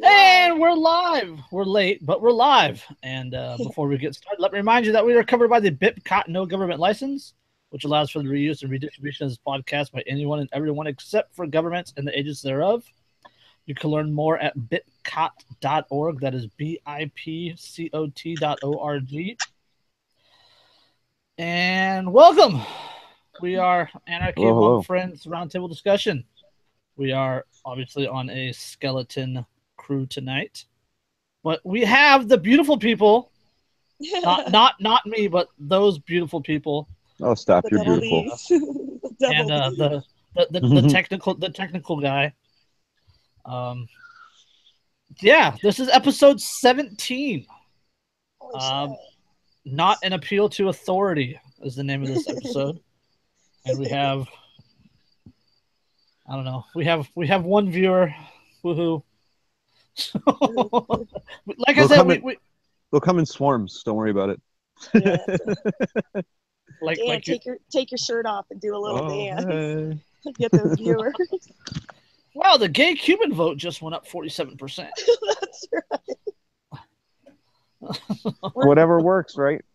And we're live. We're late, but we're live. And before we get started, let me remind you that we are covered by the BIPCOT No Government License, which allows for the reuse and redistribution of this podcast by anyone and everyone except for governments and the agents thereof. You can learn more at bipcot.org. That is BIPCOT.org. And welcome. We are Anarchy Among Friends Roundtable discussion. We are obviously on a skeleton crew tonight, but we have the beautiful people, not me, but those beautiful people. Oh, stop! You're beautiful. And the technical guy. Yeah, this is episode 17. Not an appeal to authority is the name of this episode, and we have. I don't know. We have one viewer. Woohoo! So, like I said, they'll come in swarms. Don't worry about it. Yeah. Take your shirt off and do a little dance. Hey. Get those viewers. Wow, the gay Cuban vote just went up 47%. That's right. Whatever works, right?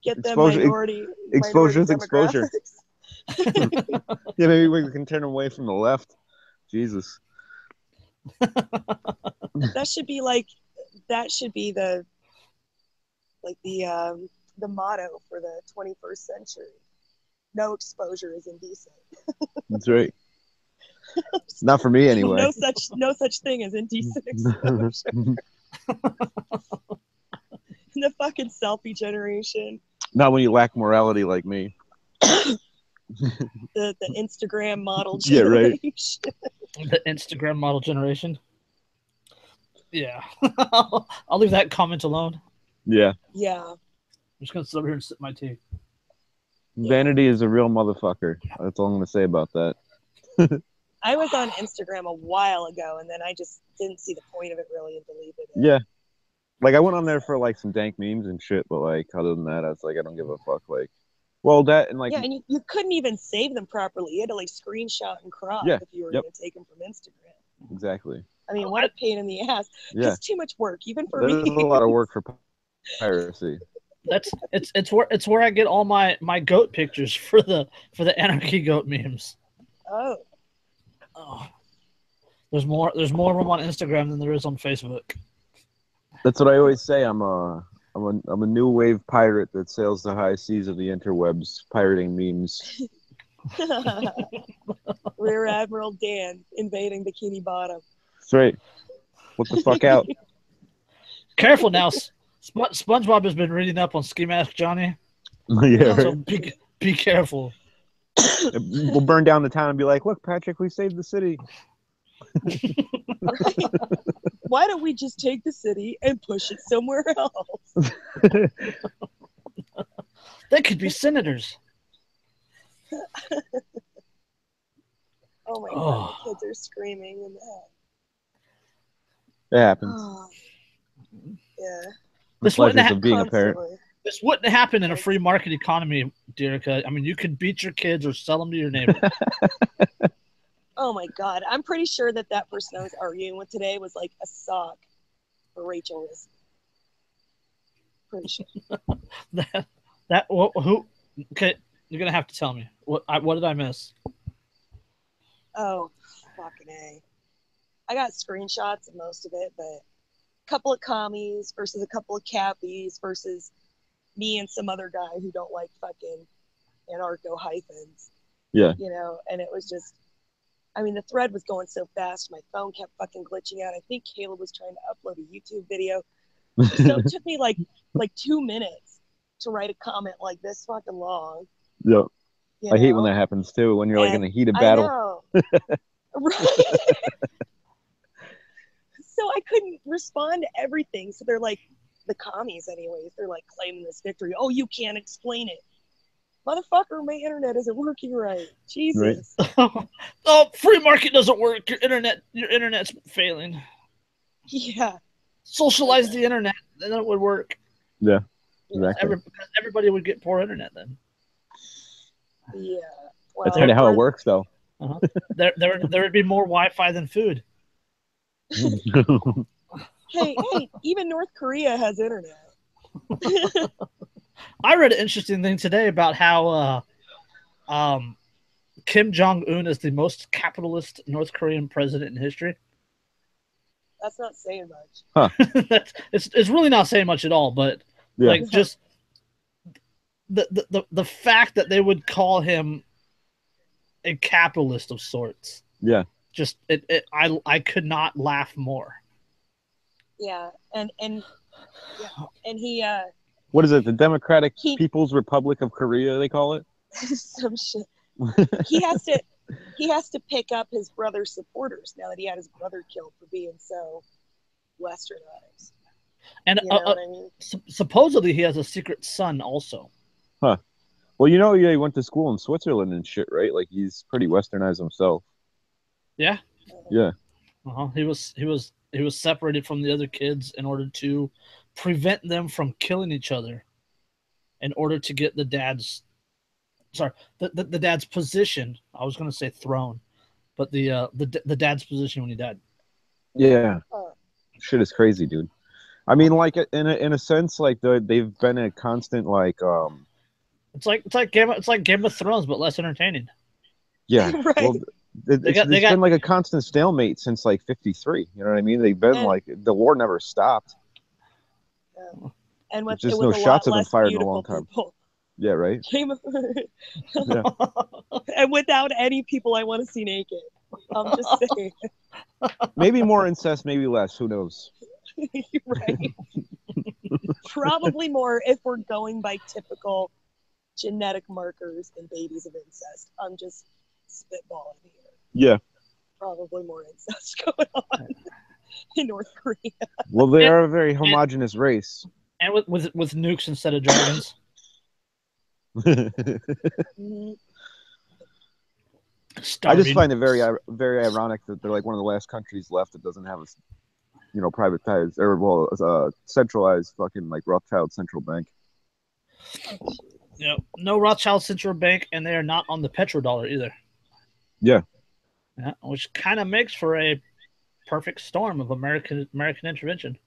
Get them minority exposure's exposure. Yeah, maybe we can turn away from the left. Jesus. That should be the motto for the 21st century. No exposure is indecent. That's right. Not for me anyway. No such thing as indecent exposure. The fucking selfie generation. Not when you lack morality like me. The Instagram model generation. Yeah, right. The Instagram model generation. Yeah. I'll leave that comment alone. Yeah. Yeah. I'm just gonna sit over here and sip my tea. Vanity is a real motherfucker. That's all I'm gonna say about that. I was on Instagram a while ago, and then I just didn't see the point of it really and deleted it. Yeah. Like, I went on there for, like, some dank memes and shit, but, like, other than that, I was like, I don't give a fuck. Like, well, that and, like... Yeah, and you couldn't even save them properly. You had to, like, screenshot and crop if you were going to take them from Instagram. Exactly. I mean, what a pain in the ass. Yeah. Just too much work, even for me. There's a lot of work for piracy. It's where I get all my goat pictures for the Anarchy goat memes. Oh. There's more of them on Instagram than there is on Facebook. That's what I always say. I'm a new wave pirate that sails the high seas of the interwebs, pirating memes. Rear Admiral Dan invading Bikini Bottom. That's right. What the fuck out? Careful now. SpongeBob has been reading up on Ski Mask Johnny. Yeah. Right. So be careful. We'll burn down the town and be like, look, Patrick, we saved the city. Right. Why don't we just take the city and push it somewhere else? They could be senators. Oh my god, the kids are screaming in the head. It happens. Oh. Yeah. This This wouldn't happen in a free market economy, Derica. I mean, you could beat your kids or sell them to your neighbor. Oh my god, I'm pretty sure that person I was arguing with today was like a sock for Rachel. Pretty sure. Who? Okay, you're gonna have to tell me what did I miss? Oh, fucking A. I got screenshots of most of it, but a couple of commies versus a couple of cappies versus me and some other guy who don't like fucking anarcho hyphens. Yeah. You know, and it was just. I mean, the thread was going so fast, my phone kept fucking glitching out. I think Caleb was trying to upload a YouTube video. So it took me like 2 minutes to write a comment like this fucking long. Yep. I hate when that happens too, when you're like in a heated battle. I know. Right. So I couldn't respond to everything. So they're like, the commies anyways, they're like claiming this victory. Oh, you can't explain it. Motherfucker, my internet isn't working right. Jesus. Right. Oh, free market doesn't work. Your internet's failing. Yeah. Socialize the internet, then it would work. Yeah. Exactly. Everybody would get poor internet then. Yeah. Well, that's kind of how it works, though. There would be more Wi-Fi than food. Hey, even North Korea has internet. I read an interesting thing today about how Kim Jong-un is the most capitalist North Korean president in history. That's not saying much. Huh. It's really not saying much at all, but Yeah. like just the fact that they would call him a capitalist of sorts. Yeah. Just I could not laugh more. Yeah, and he What is it? The Democratic People's Republic of Korea, they call it? some shit. He has to pick up his brother's supporters now that he had his brother killed for being so westernized. And You know what I mean? Supposedly he has a secret son also. Huh. Well, you know, yeah, he went to school in Switzerland and shit, right? Like he's pretty westernized himself. Yeah. Yeah. He was separated from the other kids in order to prevent them from killing each other, in order to get the dad's dad's position. I was going to say throne, but the dad's position when he died. Yeah. Shit is crazy, dude. I mean, like in a sense, like they've been a constant like It's like Game of Thrones, but less entertaining. Yeah. Right. Well, it's been like a constant stalemate since like '53. You know what I mean? They've been like the war never stopped. And with just no shots have been fired in a long time. People. Yeah, right. Yeah. And without any people I want to see naked. I'm just saying. Maybe more incest, maybe less. Who knows? Right. Probably more if we're going by typical genetic markers in babies of incest. I'm just spitballing here. Yeah. Probably more incest going on in North Korea. Well, they are a very homogenous race. And with nukes instead of dragons. I just find it very ironic that they're like one of the last countries left that doesn't have a privatized or centralized fucking like Rothschild central bank. No Rothschild central bank, and they are not on the petrodollar either. Yeah, which kind of makes for a perfect storm of American intervention.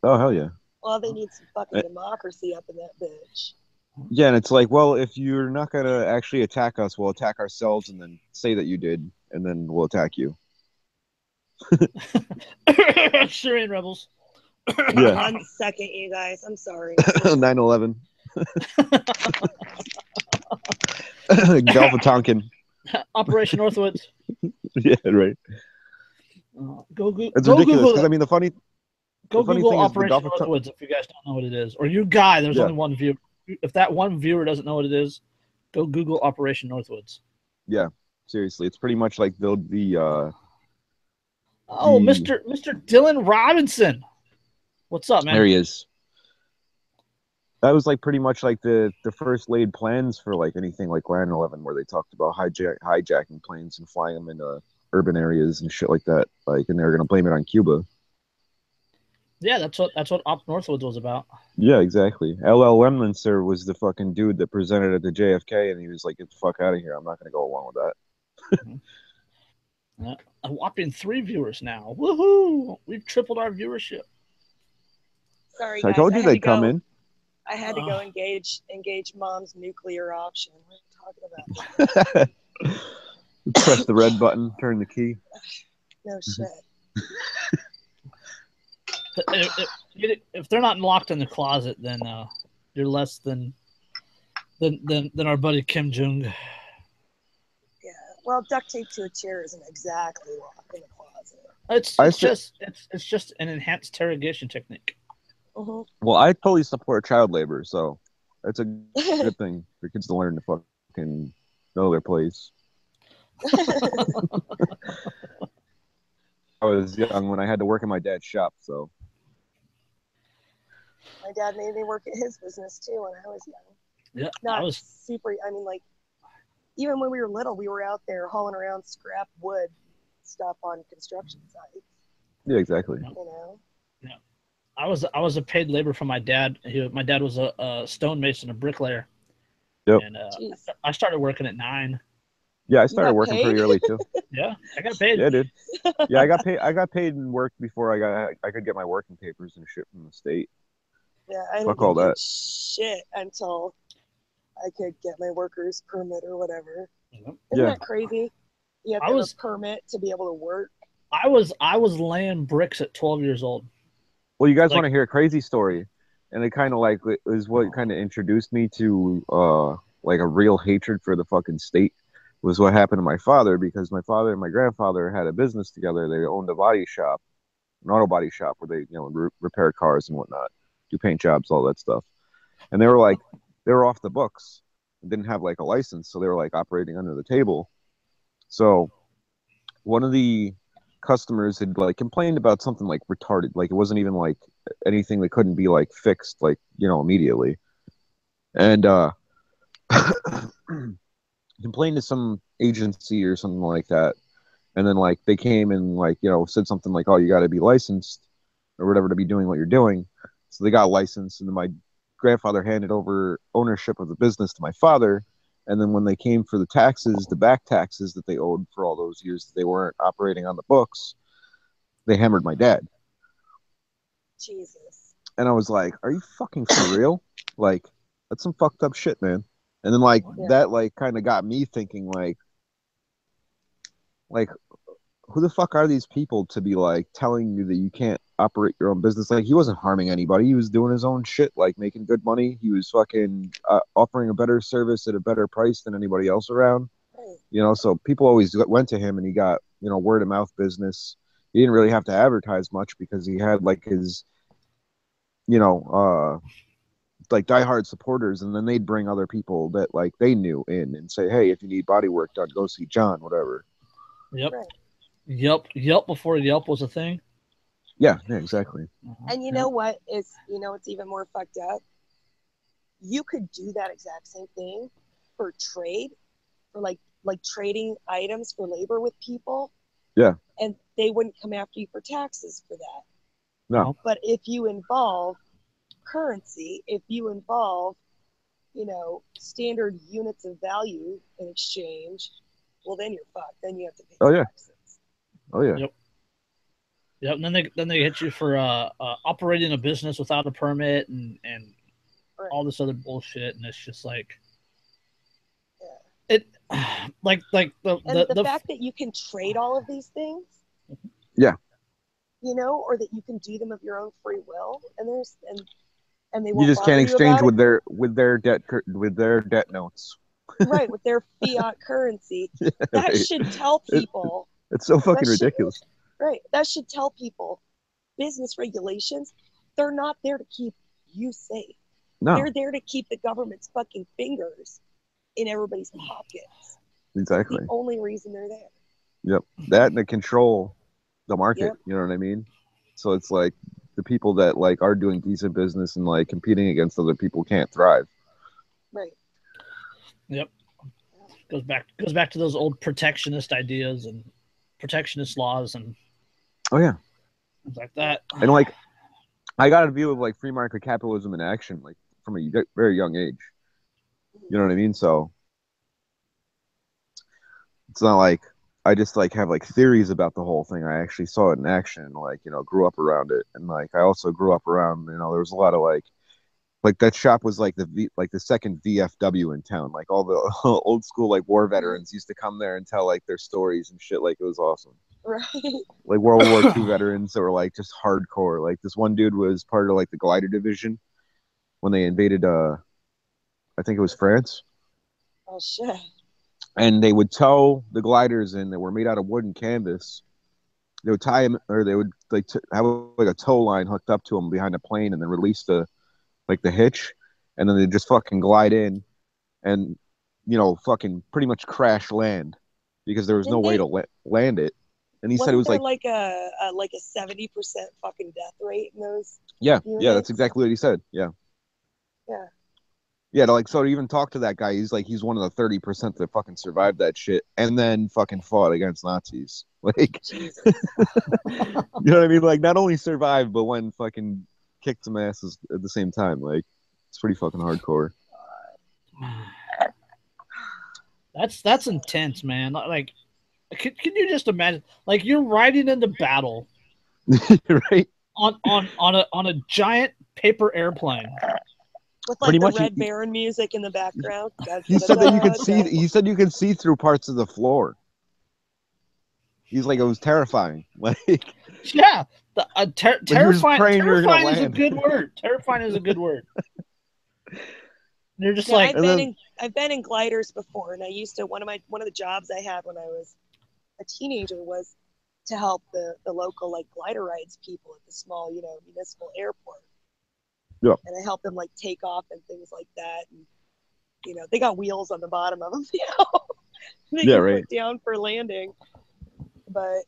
Oh hell yeah! Well, they need some fucking democracy up in that bitch. Yeah, and it's like, well, if you're not gonna actually attack us, we'll attack ourselves and then say that you did, and then we'll attack you. Syrian rebels. Yeah. 1 second, you guys. I'm sorry. 9/11. Gulf of Tonkin. Operation Northwoods. Yeah, right. Go Google. It's ridiculous because I mean the funny. Go Google Operation Northwoods if you guys don't know what it is, or you guy. There's only one viewer. If that one viewer doesn't know what it is, go Google Operation Northwoods. Yeah, seriously, it's pretty much like the Mr. Dylan Robinson. What's up, man? There he is. That was like pretty much like the first laid plans for like anything like 9/11, where they talked about hijacking planes and flying them into urban areas and shit like that. Like, and they were gonna blame it on Cuba. Yeah, that's what Op Northwoods was about. Yeah, exactly. L.L. Remlinster was the fucking dude that presented at the JFK, and he was like, "Get the fuck out of here! I'm not gonna go along with that." A whopping 3 viewers now. Woohoo! We've tripled our viewership. Sorry, guys. I told you they'd come in. I had to go engage mom's nuclear option. What are you talking about? Press the red button, turn the key. No shit. If they're not locked in the closet, then you're less than our buddy Kim Jong. Yeah. Well, duct tape to a chair isn't exactly locked in the closet. It's just an enhanced interrogation technique. Uh-huh. Well, I totally support child labor, so that's a good thing for kids to learn to fucking know their place. I was young when I had to work in my dad's shop, so. My dad made me work at his business too when I was young. Yeah, not super. I mean, like, even when we were little, we were out there hauling around scrap wood stuff on construction sites. Yeah, exactly. You know. Yeah, I was a paid labor for my dad. My dad was a stonemason, a bricklayer. Yep. And I started working at 9. Yeah, I You started got working paid? pretty early too. Yeah, I got paid. Yeah, dude. Yeah, I got paid. I got paid in work before I could get my working papers and shit from the state. Yeah, I didn't Fuck all get paid that. shit until I could get my worker's permit or whatever. Yep. Isn't Yeah. that crazy? You have I to have was- a permit to be able to work. I was laying bricks at 12 years old. Well, you guys Like- want to hear a crazy story, and it kind of like is what kind of introduced me to like a real hatred for the fucking state. Was what happened to my father, because my father and my grandfather had a business together. They owned a body shop, an auto body shop, where they repair cars and whatnot, do paint jobs, all that stuff. And they were off the books and didn't have like a license, so they were like operating under the table. So one of the customers had like complained about something like retarded, like it wasn't even like anything that couldn't be like fixed like immediately, and complained to some agency or something like that. And then like they came and like said something like, oh, you got to be licensed or whatever to be doing what you're doing. So they got licensed, and then my grandfather handed over ownership of the business to my father. And then when they came for the taxes, the back taxes that they owed for all those years that they weren't operating on the books, they hammered my dad. Jesus. And I was like, are you fucking for real? Like, that's some fucked up shit, man. And then like that like kind of got me thinking like who the fuck are these people to be like telling you that you can't operate your own business? Like, he wasn't harming anybody. He was doing his own shit, like making good money. He was fucking offering a better service at a better price than anybody else around. So people always went to him, and he got word of mouth business. He didn't really have to advertise much because he had like his like diehard supporters, and then they'd bring other people that like they knew in and say, hey, if you need body work done, go see John, whatever. Yep. Right. Yelp before Yelp was a thing. Yeah, exactly. And you know what is it's even more fucked up? You could do that exact same thing for trade, for like trading items for labor with people. Yeah. And they wouldn't come after you for taxes for that. No. But if you involve currency, if you involve, standard units of value in exchange, well, then you're fucked. Then you have to pay taxes. Oh yeah. Yep. And then they hit you for operating a business without a permit and all this other bullshit, and it's just like it, like the fact that you can trade all of these things. Yeah. Or that you can do them of your own free will, and they you just can't exchange with their debt notes. Right, with their fiat currency. That should tell people. It's so fucking ridiculous. Right. That should tell people business regulations, they're not there to keep you safe. No. They're there to keep the government's fucking fingers in everybody's pockets. Exactly. That's the only reason they're there. Yep. That and to control the market. Yep. You know what I mean? So it's like the people that like are doing decent business and like competing against other people can't thrive. Right. Yep. Goes back to those old protectionist ideas and protectionist laws and things like that. And like I got a view of like free market capitalism in action like from a very young age. You know what I mean? So it's not like I just like have like theories about the whole thing. I actually saw it in action and like, grew up around it. And like I also grew up around, there was a lot of like that shop was like the second VFW in town. Like all the old school like war veterans used to come there and tell like their stories and shit. Like it was awesome. Right. Like World War II veterans that were like just hardcore. Like this one dude was part of like the glider division when they invaded I think it was France. Oh shit. And they would tow the gliders in that were made out of wood and canvas. They would tie them, or they would like have like a tow line hooked up to them behind a plane, and then release the hitch, and then they just fucking glide in, and fucking pretty much crash land because there was no way to land it. And he said it was like a 70% fucking death rate in those. Yeah, units? Yeah, that's exactly what he said. Yeah. Yeah. Yeah, to even talk to that guy, he's one of the 30% that fucking survived that shit and then fucking fought against Nazis. Like, you know what I mean? Like, not only survived, but went and fucking kicked some asses at the same time. Like, it's pretty fucking hardcore. That's intense, man. Like, can you just imagine? Like, you're riding into battle right? on a giant paper airplane. With like the Red Baron music in the background. He said that you could see. He said you could see through parts of the floor. He's like, it was terrifying. Like, yeah, terrifying. Terrifying is a land. good word. Terrifying is a good word. You're just yeah, like, I've been in gliders before, and I used to one of the jobs I had when I was a teenager was to help the local like glider rides people at the small, you know, municipal airport. Yeah. And I helped them like take off and things like that. And you know, they got wheels on the bottom of them, you know. They can put down for landing. But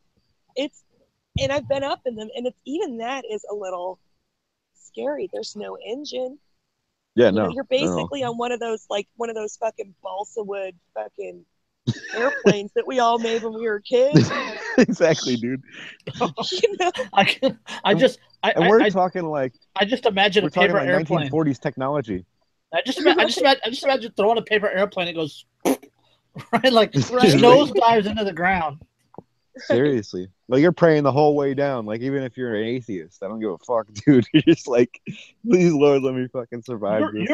and I've been up in them, and it's even that is a little scary. There's no engine. Yeah, you know, you're basically on one of those fucking balsa wood fucking airplanes that we all made when we were kids. Exactly, dude. You know? We're talking like I just imagine a paper airplane. 1940s technology. I just imagine throwing a paper airplane. It goes right, like nose dives into the ground. Seriously, like you're praying the whole way down. Like even if you're an atheist, I don't give a fuck, dude. You're just like, please, Lord, let me fucking survive this.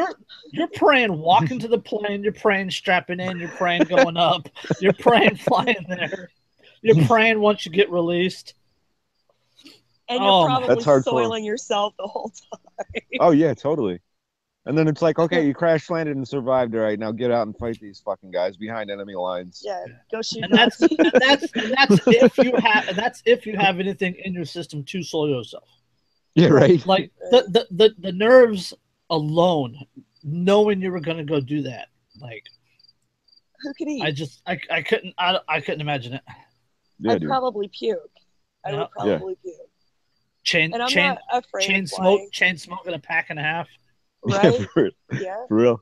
You're praying walking to the plane. You're praying strapping in. You're praying going up. You're praying flying there. You're praying once you get released. And you're probably soiling yourself the whole time. Oh yeah, totally. And then it's like, okay, you crash landed and survived. All right, now get out and fight these fucking guys behind enemy lines. Yeah, go shoot. And that's if you have anything in your system to soil yourself. Yeah, right. Like the nerves alone, knowing you were gonna go do that, like who could eat? I couldn't imagine it. Yeah, I'd probably puke. I would probably puke. Chain smoking a pack and a half. Right? For real.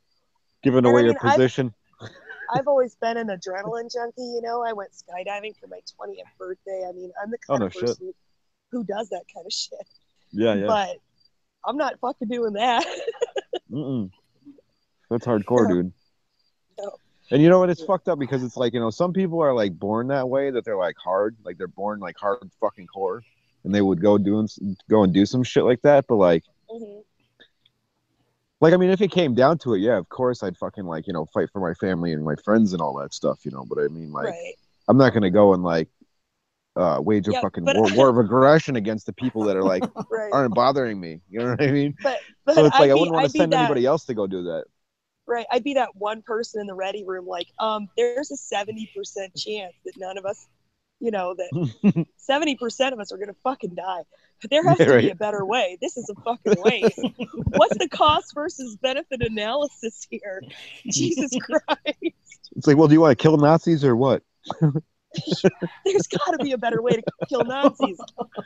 Giving away your position. I've always been an adrenaline junkie, you know. I went skydiving for my 20th birthday. I mean, I'm the kind of person who does that kind of shit. Yeah. But I'm not fucking doing that. That's hardcore, dude. No. And you know what? It's fucked up because it's like, you know, some people are like born that way, that they're like hard, like they're born like hard fucking core, and they would go and do some shit like that. But like, like, I mean, if it came down to it, yeah, of course I'd fucking like, you know, fight for my family and my friends and all that stuff, you know. But I mean, like, I'm not gonna go and like wage a fucking war of aggression against the people that are like aren't bothering me. You know what I mean? But so it's like I wouldn't want to send anybody else to go do that. Right. I'd be that one person in the ready room, like, there's a 70% chance that none of us, you know, that 70% of us are gonna fucking die. But there has to be a better way. This is a fucking waste. What's the cost versus benefit analysis here? Jesus Christ. It's like, well, do you want to kill Nazis or what? There's got to be a better way to kill Nazis,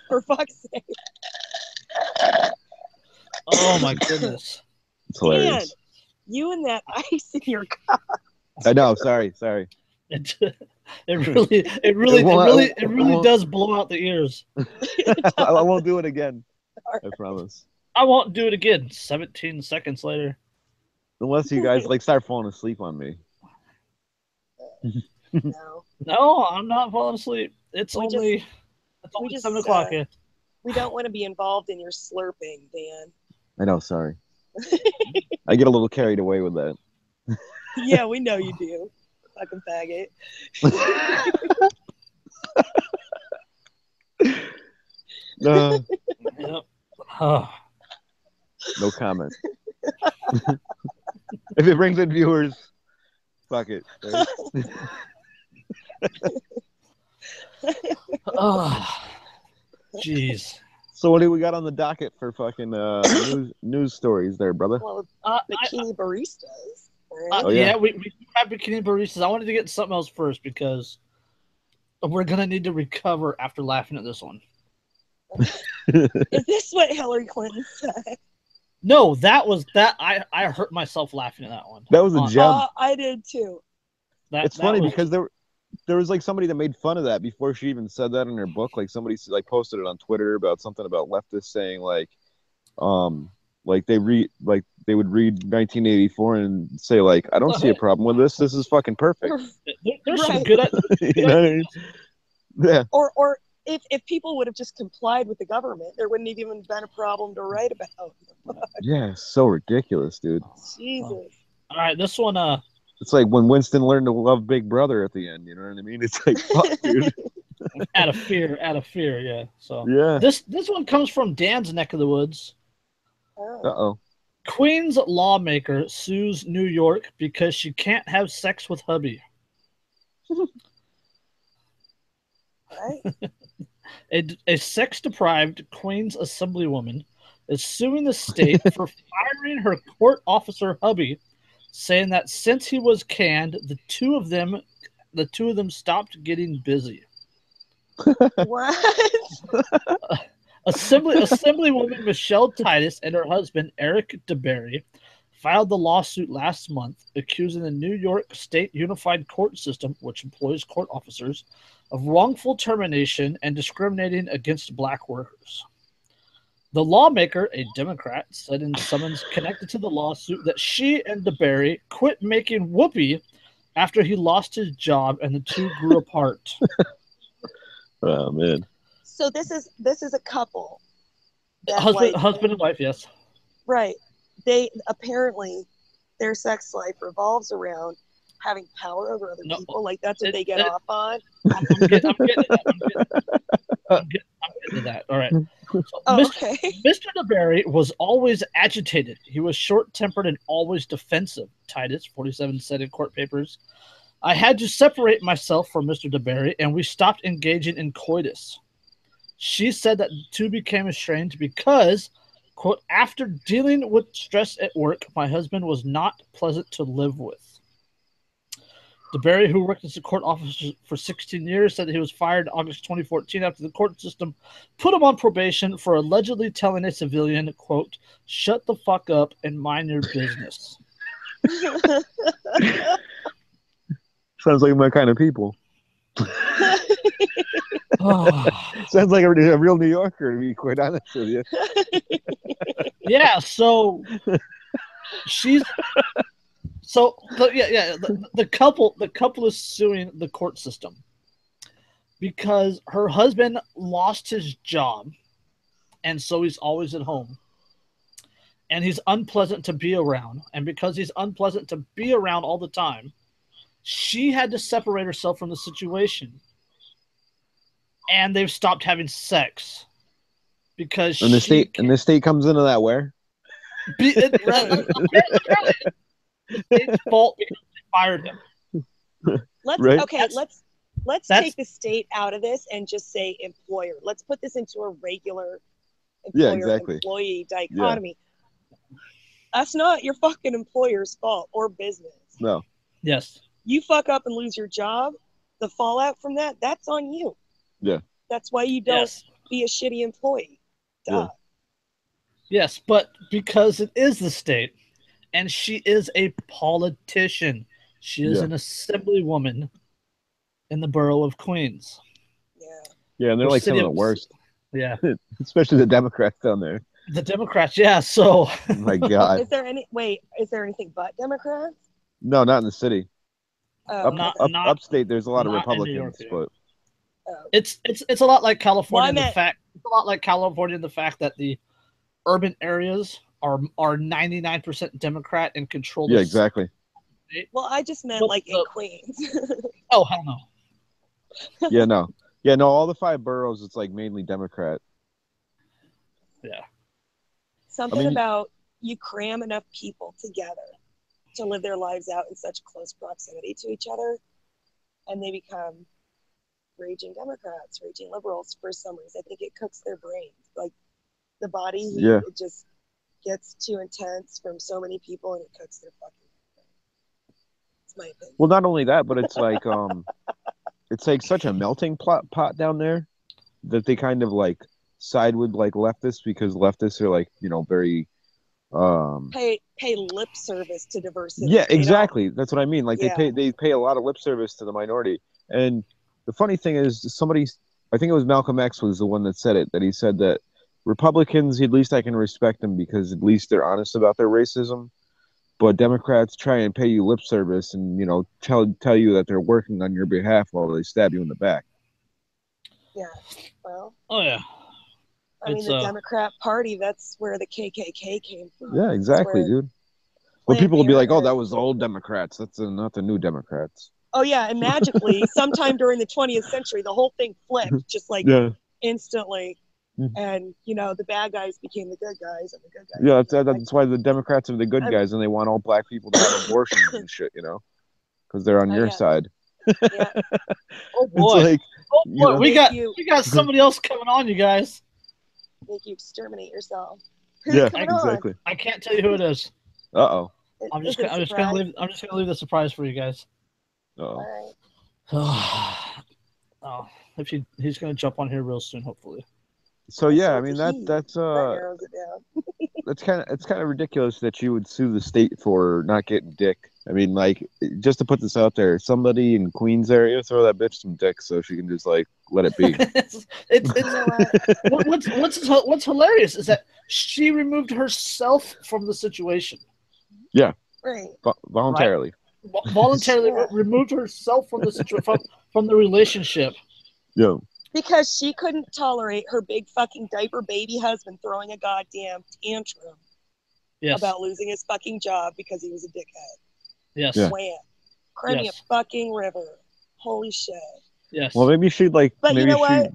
for fuck's sake. Oh my goodness. It's hilarious. Man, you and that ice in your cup. I know. Sorry. It really does blow out the ears. I won't do it again. I promise. I won't do it again. 17 seconds later. Unless you guys like start falling asleep on me. No, I'm not falling asleep. It's only 7 o'clock here. We don't want to be involved in your slurping, Dan. I know. Sorry. I get a little carried away with that. Yeah, we know you do. Fucking faggot. Yep. No comment. If it brings in viewers, fuck it. Oh, jeez. So what do we got on the docket for fucking news stories there, brother? Well, bikini baristas. Right? Oh, yeah, we have bikini baristas. I wanted to get to something else first because we're gonna need to recover after laughing at this one. Is this what Hillary Clinton said? No, that was that. I hurt myself laughing at that one. That was a gem. I did too. It's funny because there was like somebody that made fun of that before she even said that in her book. Like somebody like posted it on Twitter about something about leftists saying like Like they would read 1984 and say like, I don't see a problem with this. This is fucking perfect. There's some Right. good. You know what I mean? Yeah. Or if people would have just complied with the government, there wouldn't have even been a problem to write about. Yeah, so ridiculous, dude. Jesus. All right, this one. It's like when Winston learned to love Big Brother at the end. You know what I mean? It's like, fuck, dude. Out of fear, yeah. So Yeah. this one comes from Dan's neck of the woods. Uh-oh. Queens lawmaker sues New York because she can't have sex with hubby. Right? A sex-deprived Queens assemblywoman is suing the state for firing her court officer hubby, saying that since he was canned, the two of them stopped getting busy. What? Assemblywoman Michelle Titus and her husband Eric DeBerry filed the lawsuit last month, accusing the New York State Unified Court System, which employs court officers, of wrongful termination and discriminating against black workers. The lawmaker, a Democrat, said in summons connected to the lawsuit that she and DeBerry quit making whoopee after he lost his job and the two grew apart. Oh man. So this is a couple. That, husband and wife, yes. Right. They apparently their sex life revolves around having power over other people. Like that's what they get off on. I'm getting to that. All right. So okay. Mr. DeBerry was always agitated. He was short-tempered and always defensive. Titus 47 said in court papers, I had to separate myself from Mr. DeBerry, and we stopped engaging in coitus. She said that the two became estranged because, quote, after dealing with stress at work, my husband was not pleasant to live with. DeBerry, who worked as a court officer for 16 years, said that he was fired in August 2014 after the court system put him on probation for allegedly telling a civilian, quote, shut the fuck up and mind your business. Sounds like my kind of people. Sounds like a real New Yorker, to be quite honest with you. Yeah, so she's the couple is suing the court system because her husband lost his job, and so he's always at home, and he's unpleasant to be around, and because he's unpleasant to be around all the time, she had to separate herself from the situation, and they've stopped having sex because and the state comes into that where the state's fault because they fired him. Let's take the state out of this and just say employer. Let's put this into a regular employee dichotomy. Yeah. That's not your fucking employer's fault or business. No. Yes. You fuck up and lose your job, the fallout from that's on you. Yeah. That's why you don't be a shitty employee. Duh. Yeah. Yes, but because it is the state, and she is a politician. She is an assemblywoman in the borough of Queens. Yeah. Yeah, and they're like some of the worst. Yeah. Especially the Democrats down there. The Democrats, yeah. So oh my God. Is there anything but Democrats? No, not in the city. Upstate, there's a lot of Republicans, but it's a lot like California. It's a lot like California in the fact that the urban areas are 99% Democrat and control. Yeah, exactly. Well, I just meant in Queens. Oh hell no. Yeah, no. All the 5 boroughs, it's like mainly Democrat. Yeah. Something about you cram enough people together to live their lives out in such close proximity to each other, and they become raging Democrats, raging liberals for some reason. I think it cooks their brains. Like the body heat, it just gets too intense from so many people, and it cooks their fucking brains. It's my opinion. Well, not only that, but it's like it's like such a melting pot down there that they kind of like side with like leftists because leftists are like, very pay lip service to diversity. Yeah, exactly. That's what I mean. Like they pay a lot of lip service to the minority. And the funny thing is, I think it was Malcolm X was the one that said it, that he said that Republicans, at least I can respect them because at least they're honest about their racism. But Democrats try and pay you lip service and, tell you that they're working on your behalf while they stab you in the back. Yeah. Well. Oh yeah. I mean, the Democrat Party, that's where the KKK came from. Yeah, exactly, dude. But people will be like, oh, that was the old Democrats. That's not the new Democrats. Oh, yeah. And magically, sometime during the 20th century, the whole thing flipped just like instantly. And, the bad guys became the good guys and the good guys. Yeah, that's why the Democrats are the good guys and they want all black people to have abortions and shit, because they're on your side. Yeah. Oh, boy. We got somebody else coming on, you guys. Make you exterminate yourself. Exactly. I can't tell you who it is. Uh-oh. I'm just gonna leave the surprise for you guys. Uh-oh. Oh, he's gonna jump on here real soon, hopefully. So yeah, I mean that's it's kind of ridiculous that you would sue the state for not getting dick. I mean, like, just to put this out there, somebody in Queens area throw that bitch some dick so she can just like let it be. What's hilarious is that she removed herself from the situation. Yeah, right. Voluntarily. Right? Voluntarily removed herself from the from the relationship. Yeah. Because she couldn't tolerate her big fucking diaper baby husband throwing a goddamn tantrum about losing his fucking job because he was a dickhead. Yes. Yeah. Wham. Crimea fucking river. Holy shit. Yes. Well, maybe she'd she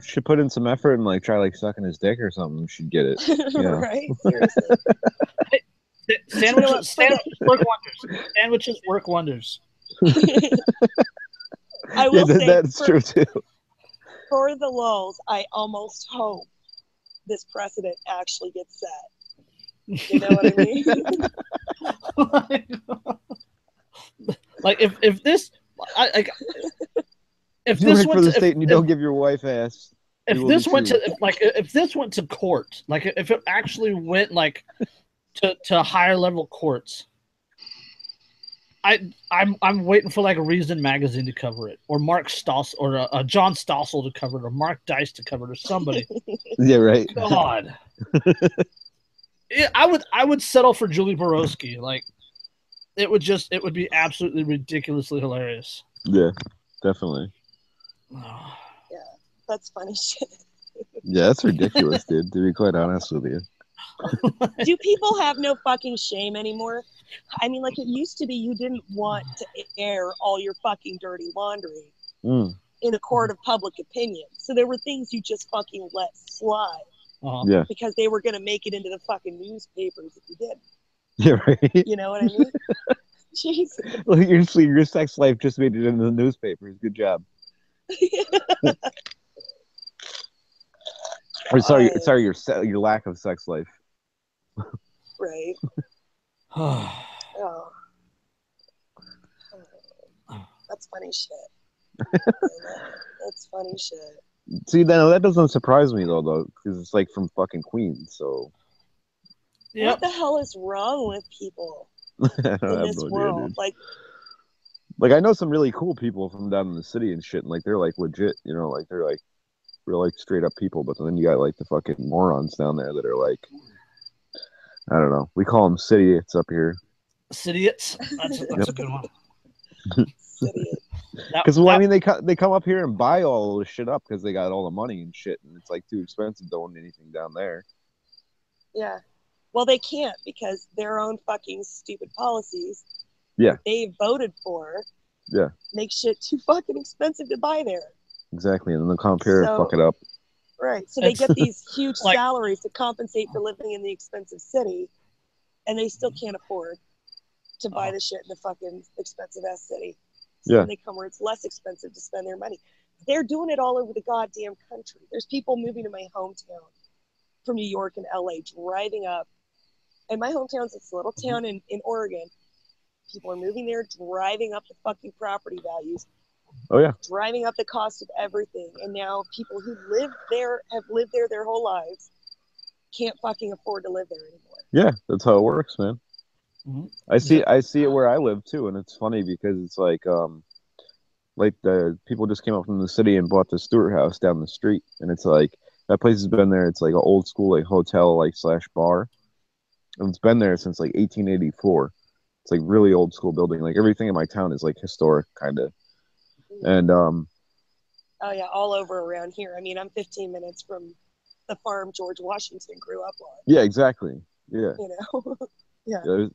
should put in some effort and like try like sucking his dick or something. She'd get it. Right? Seriously. Sandwiches work wonders. Sandwiches work wonders. I will say that's true too. For the lulz, I almost hope this precedent actually gets set. You know what I mean? Like if this, if you this work for the state and you don't give your wife ass, if this went to court, like if it actually went like to higher level courts, I'm waiting for like a Reason magazine to cover it, or Mark Stossel, or John Stossel to cover it, or Mark Dice to cover it, or somebody. Yeah, right. God. I would settle for Julie Borowski. Like, it would be absolutely ridiculously hilarious. Yeah, definitely. Yeah, that's funny shit. Yeah, that's ridiculous, dude. To be quite honest with you. Do people have no fucking shame anymore? I mean, like, it used to be you didn't want to air all your fucking dirty laundry in a court of public opinion. So there were things you just fucking let slide. Yeah. Because they were going to make it into the fucking newspapers if you didn't. Yeah, right. You know what I mean? Jesus. Well, your sex life just made it into the newspapers. Good job. Or sorry, your lack of sex life. Right. That's funny shit. That's funny shit. See, that doesn't surprise me though, because it's like from fucking Queens. So. Yep. What the hell is wrong with people in this world? Like I know some really cool people from down in the city and shit, and like they're like legit, like they're like real like straight up people. But then you got like the fucking morons down there that are like, I don't know. We call them cityots up here. Cityots? That's a good one. Because I mean, they come up here and buy all this shit up because they got all the money and shit, and it's like too expensive to own anything down there. Yeah. Well, they can't because their own fucking stupid policies they voted for make shit too fucking expensive to buy there. Exactly. And then they'll come up here and fuck it up. Right. So they get these huge salaries to compensate for living in the expensive city, and they still can't afford to buy the shit in the fucking expensive ass city. So then they come where it's less expensive to spend their money. They're doing it all over the goddamn country. There's people moving to my hometown from New York and LA, driving up. And my hometown's this little town in Oregon. People are moving there, driving up the fucking property values. Oh, yeah. Driving up the cost of everything. And now people who live there, have lived there their whole lives, can't fucking afford to live there anymore. Yeah, that's how it works, man. Mm-hmm. I see it where I live, too. And it's funny because it's like the people just came up from the city and bought the Stewart house down the street. And it's like, That place has been there. It's like an old school like hotel like slash bar, and it's been there since like 1884. It's like really old school building. Like everything in my town is like historic kind of. And Oh yeah, all over around here. I mean, I'm 15 minutes from the farm George Washington grew up on. yeah, exactly. Yeah. You know. Yeah.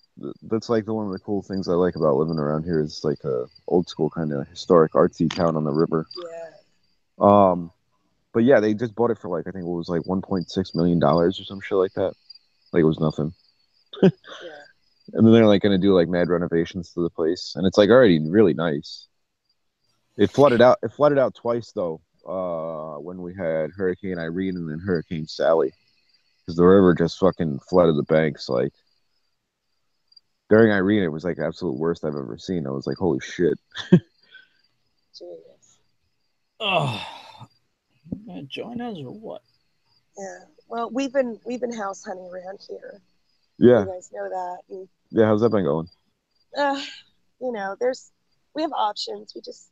That's like one of the cool things I like about living around here is like a old school kind of historic artsy town on the river. Yeah. But yeah, they just bought it for like I think it was like $1.6 million or some shit like that. Like it was nothing. Yeah. And then they're like gonna do like mad renovations to the place, and it's like already really nice. It flooded out. It flooded out twice though. When we had Hurricane Irene and then Hurricane Sally, because the river just fucking flooded the banks. Like during Irene, it was like the absolute worst I've ever seen. I was like, holy shit. Jeez. Oh, join us or what? Yeah. Well, we've been house hunting around here. Yeah. You guys know that. And, yeah. How's that been going? you know, we have options. We just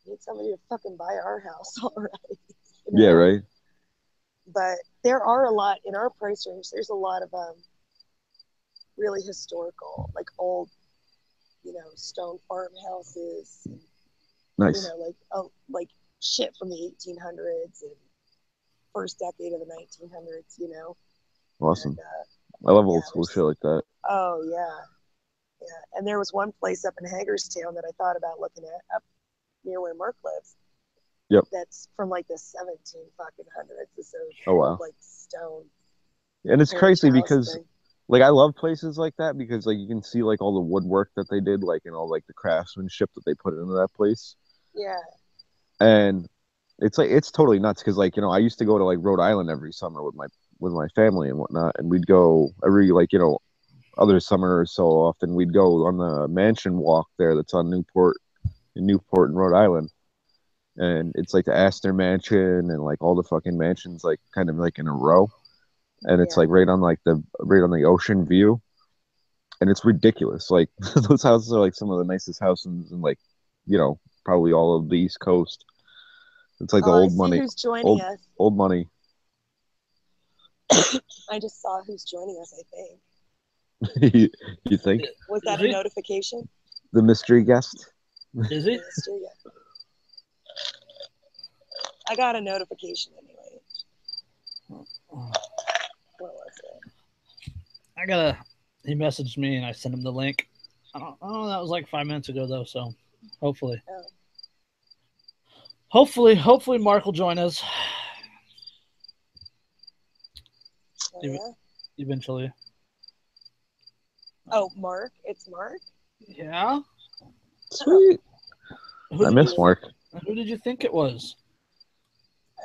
need somebody to fucking buy our house already. You know? Yeah. Right. But there are a lot in our price range. There's a lot of really historical, like old, stone farmhouses. Nice. Like shit from the 1800s and first decade of the 1900s. Awesome. And, I love old school shit like that. Oh yeah. Yeah. And there was one place up in Hagerstown that I thought about looking at up near where Mark lives. Yep. That's from like the 1700s. So oh wow. Like stone. And it's crazy because thing. like I love places like that because like you can see like all the woodwork that they did, like and all like the craftsmanship that they put into that place. Yeah. And it's like it's totally nuts because like I used to go to like Rhode Island every summer with my family and whatnot, and we'd go every like other summer or so often we'd go on the mansion walk there that's on Newport in Rhode Island, and it's like the Astor Mansion and like all the fucking mansions like kind of like in a row, and it's like right on the ocean view, and it's ridiculous. Like those houses are like some of the nicest houses in like probably all of the East Coast. It's like the old money. Who's joining us? Old money. I just saw who's joining us, I think. You think? Was that a notification? The mystery guest? Is it? I got a notification anyway. What was it? He messaged me and I sent him the link. I don't know, that was like 5 minutes ago though, so hopefully. Hopefully Mark will join us. Eventually. Oh, Mark? It's Mark? Yeah. Sweet. I miss Mark. Who did you think it was?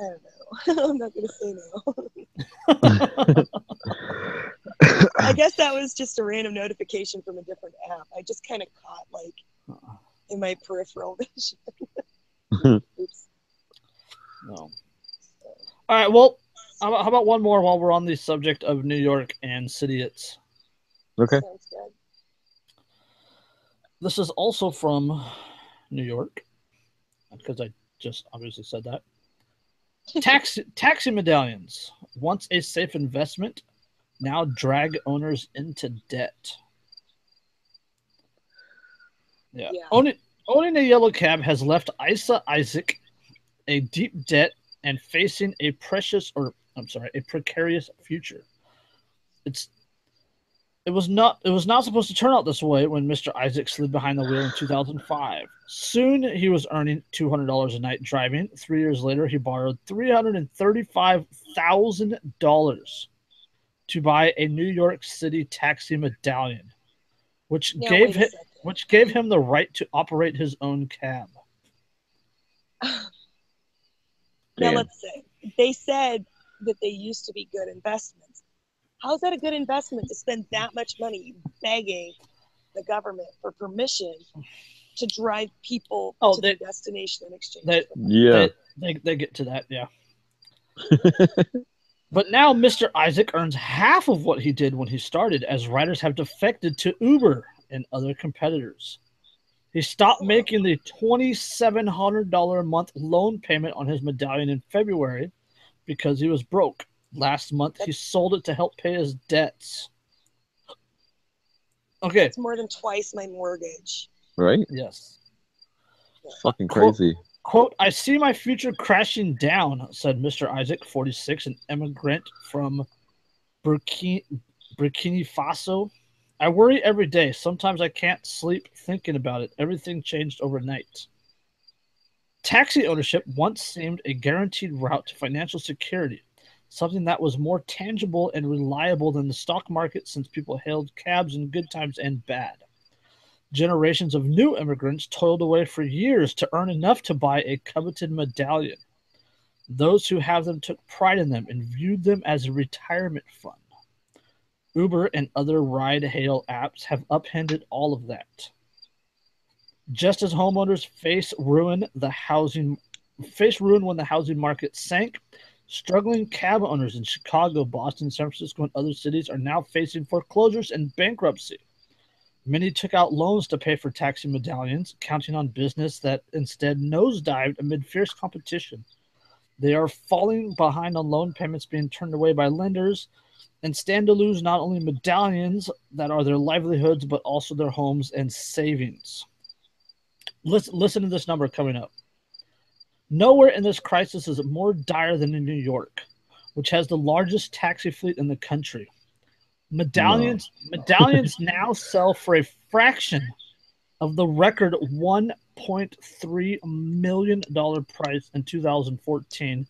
I don't know. I'm not going to say no. I guess that was just a random notification from a different app. I just kind of caught like in my peripheral vision. Oops. No. All right. Well, how about one more while we're on the subject of New York and Cityites? Okay. Sounds good. This is also from New York because I just obviously said that. Taxi medallions, once a safe investment, now drag owners into debt. Yeah. Owning a yellow cab has left Isa Isaac a deep debt and facing a precarious future. It was not supposed to turn out this way when Mr. Isaac slid behind the wheel in 2005. Soon he was earning $200 a night driving. 3 years later, he borrowed $335,000 to buy a New York City taxi medallion, which gave him the right to operate his own cab. Now let's say they said that they used to be good investments. How's that a good investment to spend that much money begging the government for permission to drive people to the destination in exchange? They get to that, yeah. But now Mr. Isaac earns half of what he did when he started, as riders have defected to Uber and other competitors. He stopped making the $2,700 a month loan payment on his medallion in February because he was broke. Last month, he sold it to help pay his debts. Okay. It's more than twice my mortgage. Right? Yes. Fucking crazy. Quote, I see my future crashing down, said Mr. Isaac, 46, an immigrant from Burkina Faso. I worry every day. Sometimes I can't sleep thinking about it. Everything changed overnight. Taxi ownership once seemed a guaranteed route to financial security, something that was more tangible and reliable than the stock market since people hailed cabs in good times and bad. Generations of new immigrants toiled away for years to earn enough to buy a coveted medallion. Those who have them took pride in them and viewed them as a retirement fund. Uber and other ride-hail apps have upended all of that. Just as homeowners face ruin when the housing market sank, struggling cab owners in Chicago, Boston, San Francisco, and other cities are now facing foreclosures and bankruptcy. Many took out loans to pay for taxi medallions, counting on business that instead nosedived amid fierce competition. They are falling behind on loan payments, being turned away by lenders, and stand to lose not only medallions that are their livelihoods, but also their homes and savings. Listen to this number coming up. Nowhere in this crisis is it more dire than in New York, which has the largest taxi fleet in the country. Medallions now sell for a fraction of the record $1.3 million price in 2014,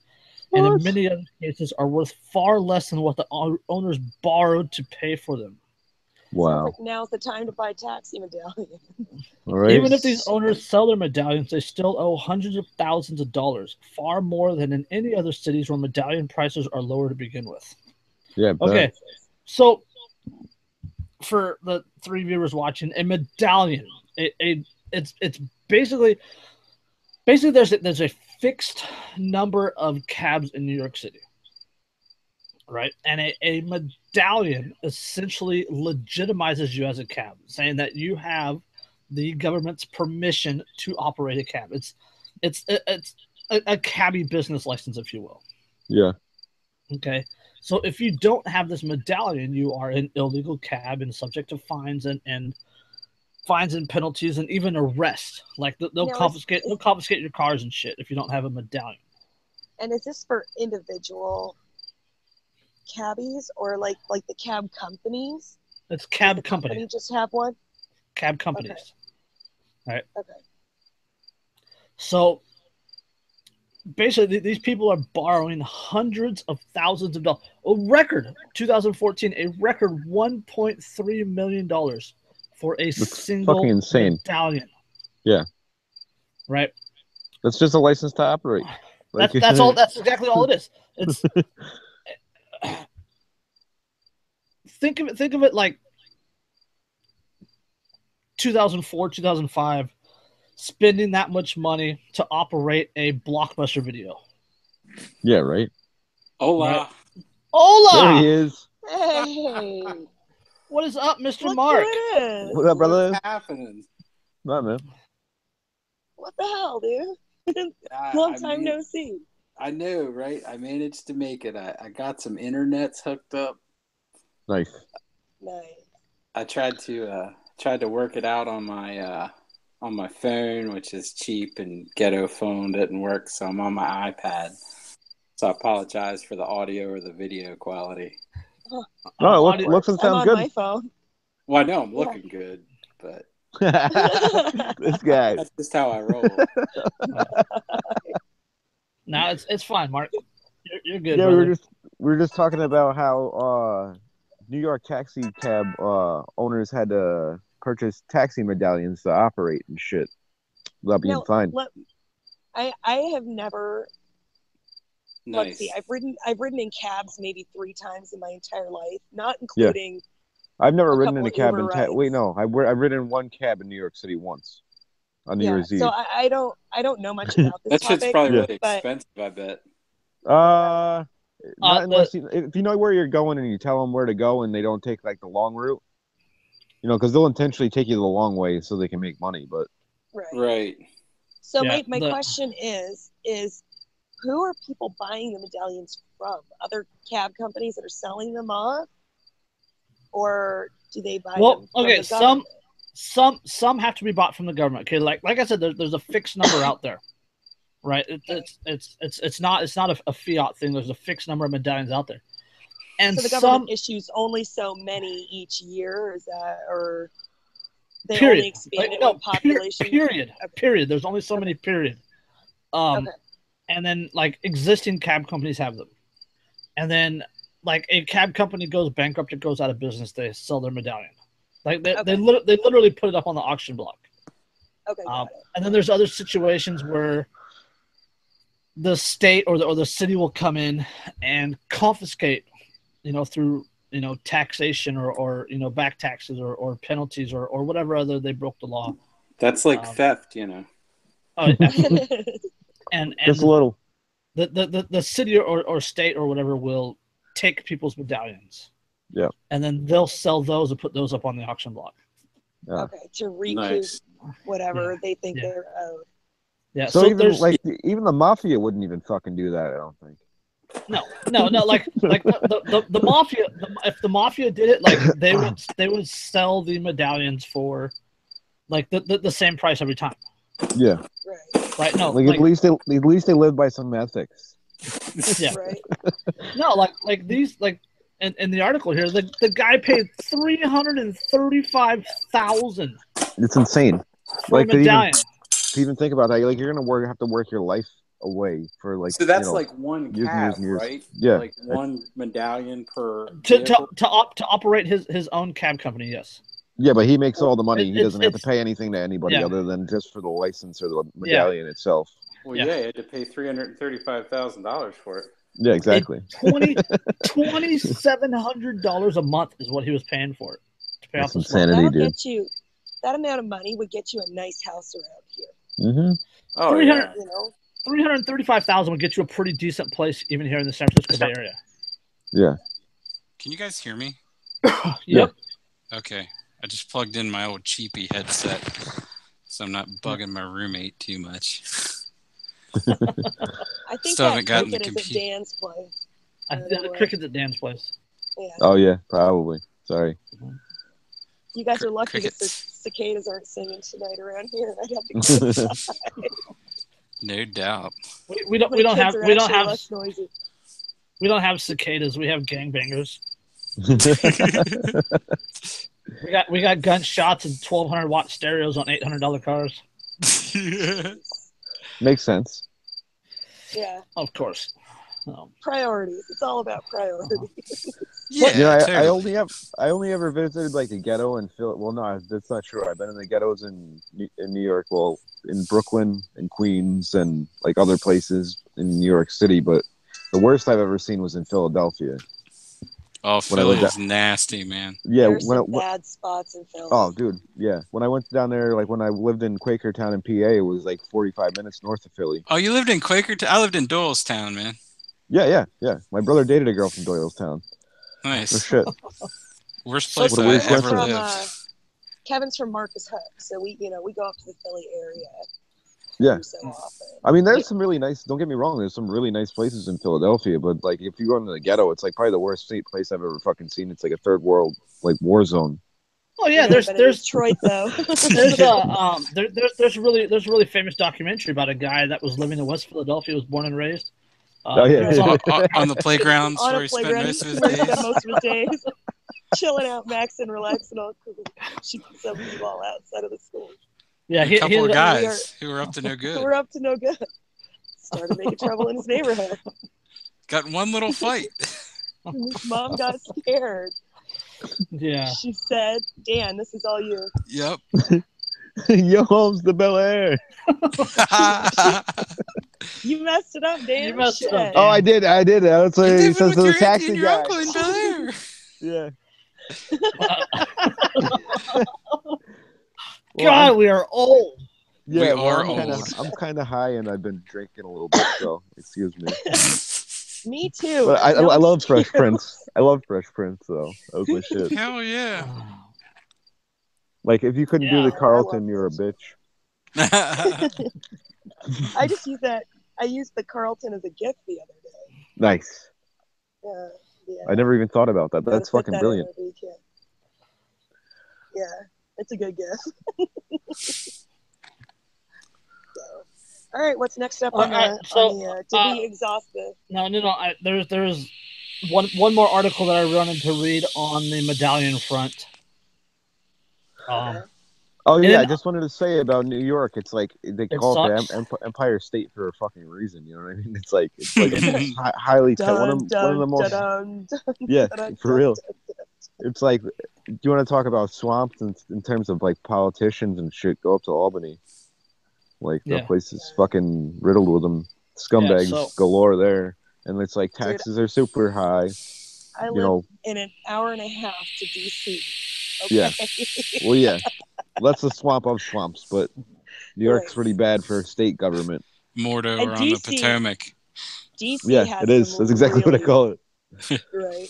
and in many other cases are worth far less than what the owners borrowed to pay for them. Wow. Like now's the time to buy taxi medallions. Right. Even if these owners sell their medallions, they still owe hundreds of thousands of dollars, far more than in any other cities where medallion prices are lower to begin with. Yeah. Okay, so for the three viewers watching, a medallion, it's basically there's a fixed number of cabs in New York City, right? And a medallion essentially legitimizes you as a cab, saying that you have the government's permission to operate a cab. It's a cabbie business license, if you will. Yeah. Okay. So if you don't have this medallion, you are an illegal cab and subject to fines and penalties and even arrest. Like they'll confiscate your cars and shit if you don't have a medallion. And is this for individual cabbies or like the cab companies? It's cab Does the company. company just have one? Cab companies. Okay. All right. Okay. So basically, these people are borrowing hundreds of thousands of dollars. A record, 2014, a record $1.3 million for a single fucking insane medallion. Yeah. Right. That's just a license to operate. Like, that's all. That's exactly all it is. It's think of it like 2004, 2005. Spending that much money to operate a Blockbuster video. Yeah, right. Hola. Right? Hola! There he is. Hey. What is up, Mr. Look Mark? who it is. What up, brother? What's happening? Not man. What the hell, dude? Long time no see. I know, right? I managed to make it. I got some internets hooked up. Nice. Nice. I tried to work it out on my phone, which is cheap, and ghetto phone didn't work, so I'm on my iPad. So I apologize for the audio or the video quality. No, it looks and I'm sounds on good. my phone. Well, I know I'm looking good, but This guy. that's just how I roll. No, it's fine, Mark. You're good. Yeah, brother. we were just talking about how New York taxi cab owners had to purchase taxi medallions to operate and shit without being fined. I have never. Nice. Let's see. I've ridden in cabs maybe 3 times in my entire life, not including. I've never ridden in a cab Uber rides. wait, no, I've ridden in one cab in New York City once on New Year's Eve. So I don't know much about this That topic. shit's probably really but- expensive, I bet. Not unless if you know where you're going and you tell them where to go and they don't take like the long route, because they'll intentionally take you the long way so they can make money. But Right. Right. So my question is who are people buying the medallions from? Other cab companies that are selling them off, or do they buy them from the government? Some have to be bought from the government. Okay, like I said, there's a fixed number out there, right? It's not a fiat thing. There's a fixed number of medallions out there, and so the government issues only so many each year. Is that, or they only expand it with population? Period. There's only so many. Period. And then like existing cab companies have them, and then like a cab company goes bankrupt, it goes out of business, they sell their medallion. Like they literally put it up on the auction block. Okay. And then there's other situations where the state or the city will come in and confiscate, through taxation or back taxes or penalties or whatever other they broke the law. That's like theft, Oh, absolutely. And just a little. The city or state or whatever will take people's medallions. Yeah. And then they'll sell those and put those up on the auction block. Yeah. Okay, to recoup whatever they think they're owed. Yeah. So even the mafia wouldn't even fucking do that, I don't think. No. Like the mafia. If the mafia did it, like they would sell the medallions for like the same price every time. Yeah. Right. No. Like at least they live by some ethics. Yeah. Right. No. Like these like in the article here, the guy paid $335,000. It's insane. For a medallion. To even think about that, like you're gonna have to work your life away for like. So that's like one cab, years. right? Yeah. Like one medallion per. To operate his own cab company, yes. Yeah, but he makes all the money. He doesn't have to pay anything to anybody other than just for the license or the medallion itself. Well, he had to pay $335,000 for it. Yeah, exactly. $2,700 a month is what he was paying for it. To pay off the insanity, dude. That amount of money would get you a nice house around here. Mm-hmm. Oh, yeah. $335,000 would get you a pretty decent place even here in the San Francisco Bay Area. Yeah. Can you guys hear me? Yep. Okay. I just plugged in my old cheapy headset, so I'm not bugging my roommate too much. I think Still that cricket is at Dan's place. The cricket's at Dan's place. Yeah. Oh, yeah, probably. Sorry. You guys are lucky that the cicadas aren't singing tonight around here. I'd have to go inside. No doubt. We don't have cicadas. We have gangbangers. We got gunshots and 1,200-watt stereos on $800 cars. Makes sense. Yeah. Of course. Priorities. It's all about priorities. Yeah, totally. I only ever visited like the ghetto and well, no, that's not true. I've been in the ghettos in New York, well, in Brooklyn and Queens and like other places in New York City, but the worst I've ever seen was in Philadelphia. Oh, Philly is nasty, man. Yeah, there's some bad spots in Philly. Oh, dude, yeah. When I went down there, like when I lived in Quakertown in PA, it was like 45 minutes north of Philly. Oh, you lived in Quakertown? I lived in Doylestown, man. Yeah. My brother dated a girl from Doylestown. Nice. Oh, shit. Worst place I ever lived. Kevin's from Marcus Hook, so we go up to the Philly area. Yeah. So often. I mean, there's some really nice, don't get me wrong, there's some really nice places in Philadelphia, but like if you go into the ghetto, it's like probably the worst place I've ever fucking seen. It's like a third world like war zone. Oh yeah, there's Detroit though. there's a really famous documentary about a guy that was living in West Philadelphia, was born and raised. On the playgrounds where he spent most of his days. Chilling out, maxing, relaxing, all cool. Shooting some ball outside of the school. Yeah, a couple of guys who were up to no good. Who were up to no good. Started making trouble in his neighborhood. Got one little fight. And his mom got scared. Yeah. She said, Dan, this is all you. Yep. Yo, home's the Bel Air. You messed it up, Dan. You messed it up. Oh, I did. That's what he says to the taxi guy. Uncle in Bel Air. Yeah. God, we are old. Yeah, we are old. I'm kind of high, and I've been drinking a little bit, so excuse me. Me too. But I love Fresh Prince. I love Fresh Prince, though. That was my shit. Hell yeah. Like, if you couldn't do the Carlton, you're a bitch. I just use that I used the Carlton as a gift the other day. Nice. Yeah. I never even thought about that. Gotta That's fit fucking that brilliant. in every kid. Yeah, it's a good gift. So, all right, what's next up on the did we exhaust the? No. There's one more article that I wanted to read on the medallion front. Okay. Oh yeah, And I just wanted to say about New York. It's like they It call it sucks. the Empire State for a fucking reason. You know what I mean? It's like highly one of the most. Yeah, for real. It's like, do you want to talk about swamps in terms of like politicians and shit? Go up to Albany. Like the place is fucking riddled with them. Scumbags galore there, and it's like taxes are super high. I live in an hour and a half to DC. Okay. Yeah. Well, yeah. That's the swamp of swamps, but New York's pretty bad for state government. Mordo or on the Potomac. DC has it is. That's exactly what I call it. Right.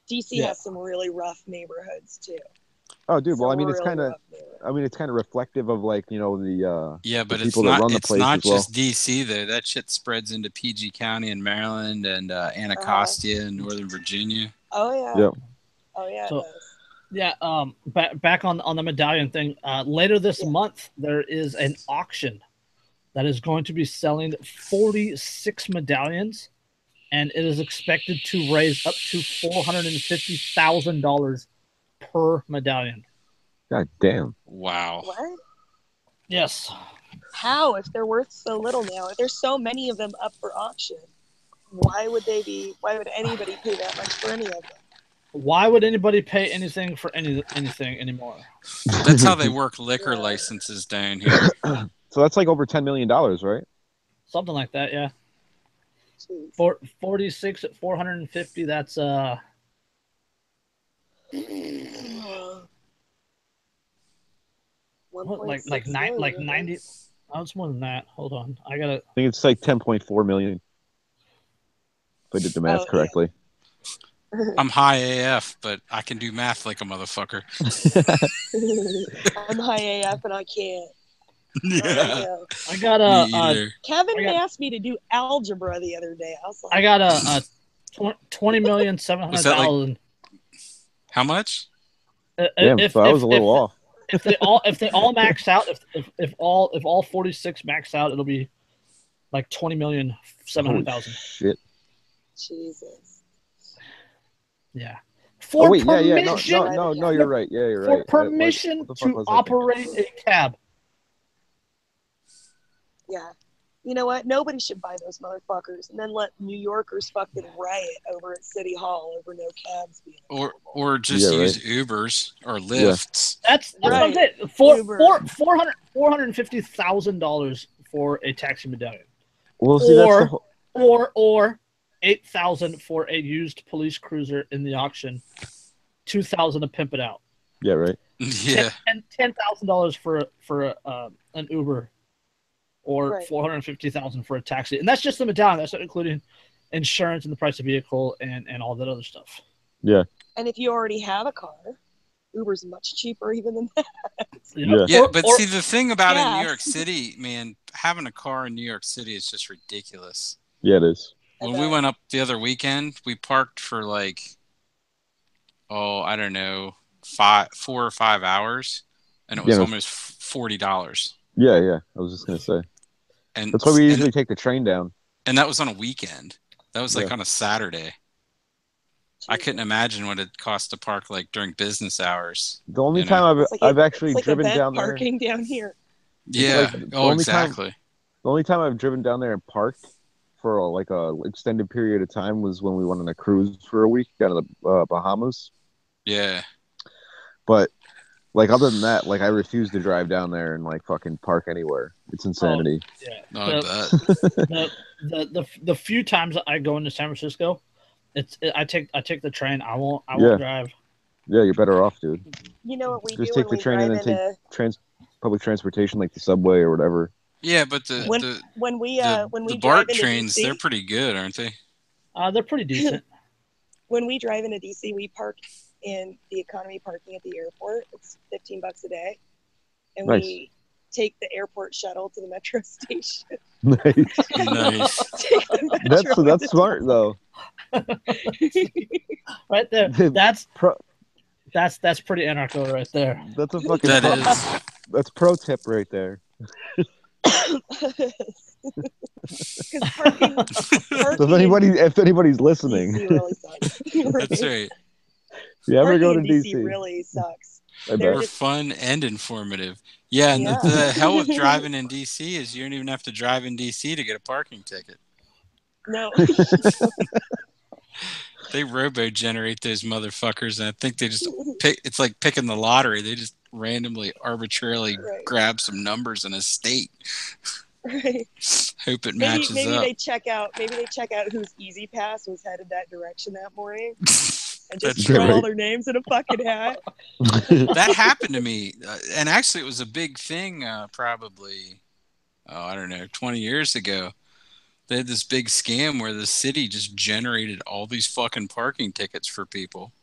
DC has some really rough neighborhoods too. Oh, dude. Well, I mean, it's kind of reflective of like, you know, the but the people that run the place not as well. just DC though. That shit spreads into PG County in Maryland and Anacostia in Northern Virginia. Oh yeah. Yep. Oh yeah. So, back on the medallion thing. Later this month, there is an auction that is going to be selling 46 medallions, and it is expected to raise up to $450,000 per medallion. God damn! Wow. What? Yes. How, if they're worth so little now? If there's so many of them up for auction, why would anybody pay that much for any of them? Why would anybody pay anything for anything anymore? That's how they work liquor licenses down here. So that's like over $10 million, right? Something like that, yeah. Jeez. 46 at 450. That's like like 90. Oh, it's more than that. Hold on, I think it's like 10.4 million. If I did the math correctly. I'm high AF, but I can do math like a motherfucker. I'm high AF and I can't. Yeah. I got Kevin asked me to do algebra the other day. I was like, I got a 20,700,000. Like, how much? Damn, so I was a little off. If they all max out, if all 46 max out, it'll be like 20,700,000. Shit. Jesus. Yeah. No, you're right. Yeah, you're right. For permission to operate a cab. Yeah. You know what? Nobody should buy those motherfuckers and then let New Yorkers fucking riot over at City Hall over no cabs being available. Or just use Ubers or Lyfts. That's what it. $450,000 for a taxi medallion. Well, see, or $8,000 for a used police cruiser in the auction, $2,000 to pimp it out. Yeah, right. Yeah, and $10,000 for an Uber, or $450,000 for a taxi, and that's just the medallion. That's not including insurance and the price of vehicle and all that other stuff. Yeah. And if you already have a car, Uber's much cheaper even than that. Yeah, but see, the thing about in New York City, man, having a car in New York City is just ridiculous. Yeah, it is. When we went up the other weekend, we parked for like, I don't know, 4 or 5 hours, and it was almost $40. Yeah. I was just gonna say. And that's why we usually take the train down. And that was on a weekend. That was like on a Saturday. I couldn't imagine what it cost to park like during business hours. The only time I've actually driven down there. Parking down here. Yeah. Exactly. The only time I've driven down there and parked for like a extended period of time was when we went on a cruise for a week down to the Bahamas. Yeah. But like other than that, like I refuse to drive down there and like fucking park anywhere. It's insanity. The few times I go into San Francisco, I take the train. I won't drive. Yeah, you're better off, dude. You know what we just do? Take the train and then take public transportation like the subway or whatever. Yeah, but when we BART trains, they're pretty good, aren't they? They're pretty decent. When we drive into DC, we park in the economy parking at the airport. It's $15 a day, and we take the airport shuttle to the metro station. Nice. Take the metro That's smart though. Right there. That's pretty anarcho right there. That's a fucking that's pro tip right there. Parking if anybody's listening, DC really sucks. That's right. You ever go to DC DC? really sucks. They're fun and informative. Yeah, and the hell with driving in DC is you don't even have to drive in DC to get a parking ticket. No. They robo-generate those motherfuckers, and I think they just it's like picking the lottery. They just randomly, arbitrarily grab some numbers in a state. Right. Hope it matches maybe up. Maybe they check out whose Easy Pass was headed that direction that morning. And just throw all their names in a fucking hat. That happened to me. And actually, it was a big thing probably, I don't know, 20 years ago. They had this big scam where the city just generated all these fucking parking tickets for people.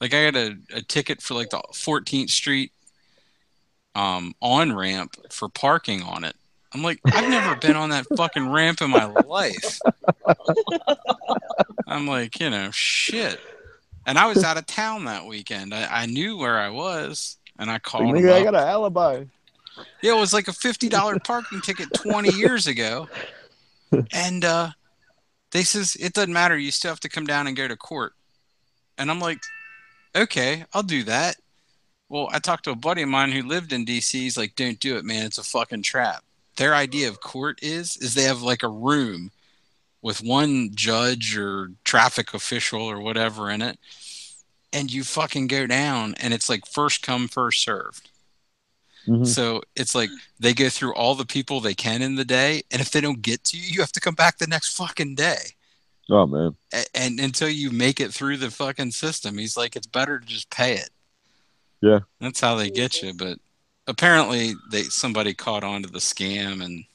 Like, I got a ticket for, like, the 14th Street on-ramp for parking on it. I'm like, I've never been on that fucking ramp in my life. I'm like, shit. And I was out of town that weekend. I knew where I was, and I called them up. I got an alibi. Yeah, it was like a $50 parking ticket 20 years ago. And they says, it doesn't matter. You still have to come down and go to court. And I'm like, okay, I'll do that. Well, I talked to a buddy of mine who lived in D.C. He's like, don't do it, man. It's a fucking trap. Their idea of court is they have like a room with one judge or traffic official or whatever in it. And you fucking go down and it's like first come, first served. Mm-hmm. So it's like they go through all the people they can in the day. And if they don't get to you, you have to come back the next fucking day. Oh, man. And until you make it through the fucking system, he's like, it's better to just pay it. Yeah. That's how they get you. But apparently somebody caught on to the scam and